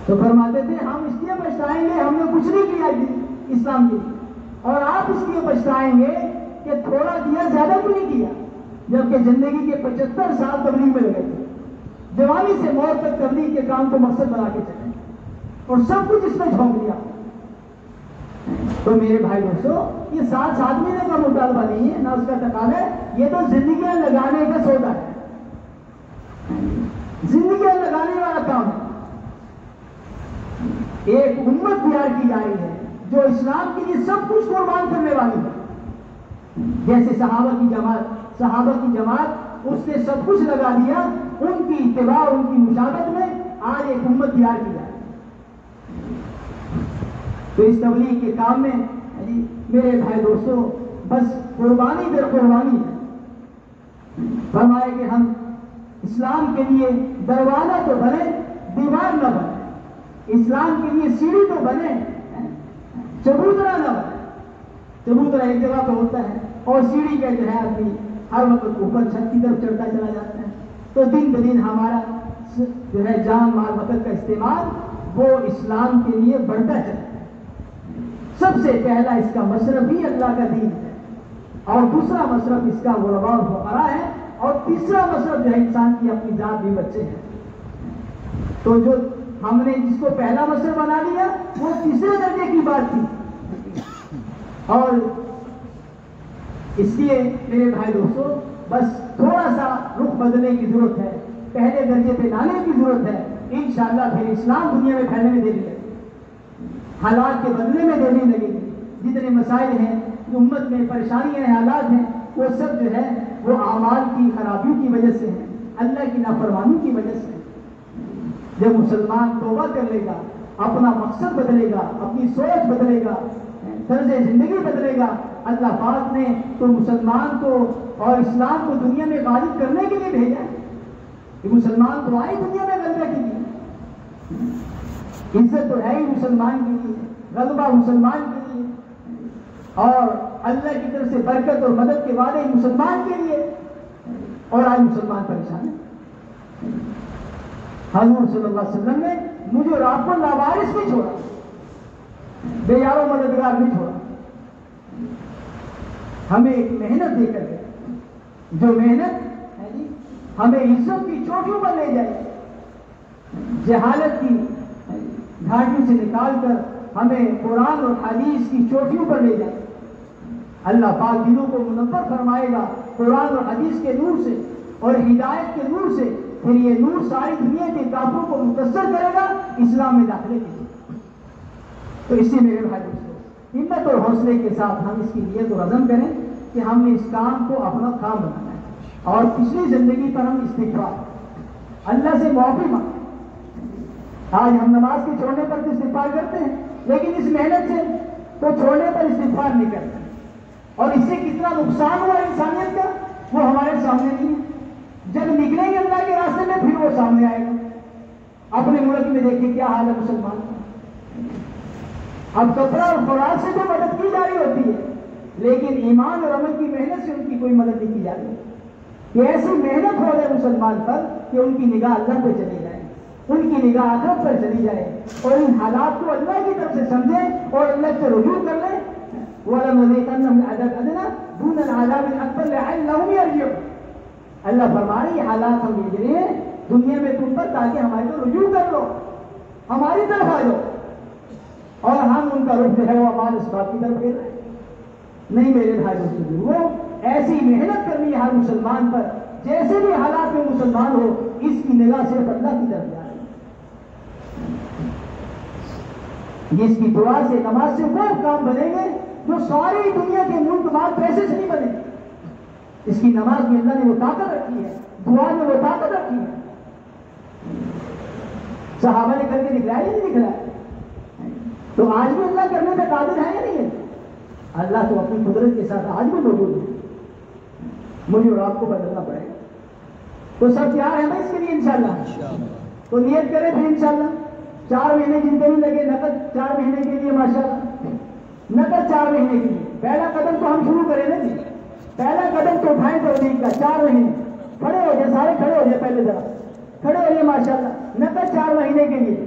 تو فرماتے تھے ہم اس لیے پچھتائیں گے ہم نے کچھ نہیں کیا اسلام کے لیے، اور آپ اس لیے پچھتائیں گے کہ تھوڑا دیا زیادہ کیوں نہیں کیا، جبکہ زندگی کے 75 سال تبلیغ میں لگے تھے، جوانی سے موت تک تبلیغ کے کام کو مقصد بنا کے چلے، اور سب کچھ اس میں جھونک دیا۔ تو میرے بھائی دوستو، یہ 7 آدمی کا مطالبہ نہیں ہے، نہ اس کا تقاضا ہے، یہ تو زندگیاں لگانے کا سودا ہے، زندگیاں لگانے والا کام ہے۔ ایک امت تیار کی جا رہی ہے جو اسلام کے لیے سب کچھ قربان کرنے والی ہے، جیسے صحابہ کی جماعت اس نے سب کچھ لگا دیا، ان کی اتباع، ان کی مشابہت میں آج ایک امت تیار کی جا رہی ہے۔ تو اس تبلیغ کے کام میں میرے بھائی دوستو بس قربانی در قربانی ہے۔ فرمائے کہ ہم اسلام کے لیے دروازہ تو بنے، دیوار نہ بنے، اسلام کے لیے سیڑھی تو بنے، چبوترا نہ بنے۔ چبوترا ایک جگہ پہ ہوتا ہے اور سیڑھی کا جو ہے آدمی ہر وقت اوپر چھت کی طرف چڑھتا چلا جاتا ہے، تو دن بدن ہمارا جو ہے جان مال وقت کا استعمال وہ اسلام کے لیے بڑھتا ہے۔ سب سے پہلا اس کا مصرف ہی اللہ کا دین ہے، اور دوسرا مصرف اس کا غرباء اور فقراء ہے، اور تیسرا مصرف جو ہے انسان کی اپنی ذات بھی بچے ہیں۔ تو جو ہم نے جس کو پہلا مصرف بنا لیا وہ تیسرے درجے کی بات تھی، اور اس لیے میرے بھائی دوستو بس تھوڑا سا رخ بدلنے کی ضرورت ہے، پہلے درجے پہ لانے کی ضرورت ہے، انشاءاللہ پھر اسلام دنیا میں پھیلنے میں دے گی، حالات کے بدلے میں دینے لگے گی۔ جتنے مسائل ہیں، جو امت میں پریشانیاں ہیں، حالات ہیں، وہ سب جو ہے وہ اعمال کی خرابیوں کی وجہ سے ہیں، اللہ کی نافرمانی کی وجہ سے۔ جب مسلمان توبہ کر لے گا، اپنا مقصد بدلے گا، اپنی سوچ بدلے گا، طرز زندگی بدلے گا، اللہ پاک نے تو مسلمان کو اور اسلام کو دنیا میں غالب کرنے کے لیے بھیجا ہے کہ مسلمان تو آئے دنیا میں غلبہ کے لیے، عزت تو ہے ہی مسلمان کے لیے، غلبہ مسلمان کے لیے، اور اللہ کی طرف سے برکت اور مدد کے وعدے مسلمان کے لیے، اور آج مسلمان پریشان ہے۔ حضور صلی اللہ علیہ وسلم نے مجھے اور آپ کو لاوارث نہیں چھوڑا، بے یار و مددگار نہیں چھوڑا، ہمیں ایک محنت دے کر گئے، جو محنت ہمیں عزت کی چوٹیوں پر لے جائے، جہالت کی گھاٹیوں سے نکال کر ہمیں قرآن اور حدیث کی چوٹیوں پر لے جائے۔ اللہ پاک دلوں کو منور فرمائے گا قرآن اور حدیث کے نور سے اور ہدایت کے نور سے، پھر یہ نور ساری دنیا کے کافروں کو متاثر کرے گا اسلام میں داخلے کے لیے۔ تو اسی میرے بھائی دوستوں ہمت اور حوصلے کے ساتھ ہم اس کی نیت اور عزم کریں کہ ہم نے اس کام کو اپنا کام بنانا ہے، اور پچھلی زندگی پر ہم استغفار اللہ سے معافی مانگیں، آج ہم نماز کے چھوڑنے پر تو استغفار کرتے ہیں، لیکن اس محنت سے تو چھوڑنے پر استغفار نہیں کرتے، اور اس سے کتنا نقصان ہوا انسانیت کا وہ ہمارے سامنے نہیں ہے۔ جب نکلیں گے اللہ کے راستے میں پھر وہ سامنے آئے گا۔ اپنے ملک میں دیکھیں کیا حال ہے مسلمان کا۔ اب کپڑا اور خوراک سے تو مدد کی جا رہی ہوتی ہے، لیکن ایمان اور عمل کی محنت سے ان کی کوئی مدد نہیں کی جا رہی۔ کہ ایسی محنت ہو جائے مسلمان پر کہ ان کی نگاہ اللہ پہ چلی جائے، ان کی نگاہ آخرت پر چلی جائے، اور ان حالات کو اللہ کی طرف سے سمجھیں اور اللہ سے رجوع کر لیں۔ وَلَنُذِيقَنَّهُمْ مِنْ عَذَابٍ أَدْنَىٰ دُونَ الْعَذَابِ الْأَكْبَرِ لَعَلَّهُمْ يَرْجِعُونَ۔ اللہ فرما رہے یہ حالات ہم بھیج رہے ہیں دنیا میں تم پر تاکہ ہماری کو رجوع کر لو، ہماری طرف آ جاؤ، اور ہم ان کا رخ جو ہے وہ ہمارے اس بات کی طرف پھیر رہے ہیں۔ نہیں میرے بھائی دوستوں، وہ ایسی محنت کرنی ہے ہر مسلمان پر، جیسے بھی حالات میں مسلمان ہو اس کی نگاہ صرف اللہ کی طرف جا رہی ہے۔ اس کی دعا سے نماز سے وہ کام بنیں گے جو ساری دنیا کے ملک مال پیسے سے نہیں بنے گے۔ اس کی نماز میں اللہ نے وہ طاقت رکھی ہے، دعا میں وہ طاقت رکھی ہے۔ صحابہ نے کر کے دکھلایا نہیں دکھلایا، تو آج بھی اللہ کرنے پہ قادر ہے یا نہیں ہے؟ اللہ تو اپنی قدرت کے ساتھ آج بھی موجود ہے، مجھے اور آپ کو بدلنا پڑے گا۔ تو سب تیار ہے نا اس کے لیے انشاءاللہ؟ تو نیت کریں پھر انشاءاللہ 4 مہینے جتنے بھی لگے، نقد 4 مہینے کے لیے ماشاءاللہ، نقد 4 مہینے کے لیے۔ پہلا قدم تو ہم شروع کریں نا جی، پہلا قدم تو اٹھائیں توحید کا 4 مہینے۔ کھڑے ہو جائے، سارے کھڑے ہو جائے، پہلے ذرا کھڑے ہو جائے ماشاءاللہ، نقد 4 مہینے کے لیے۔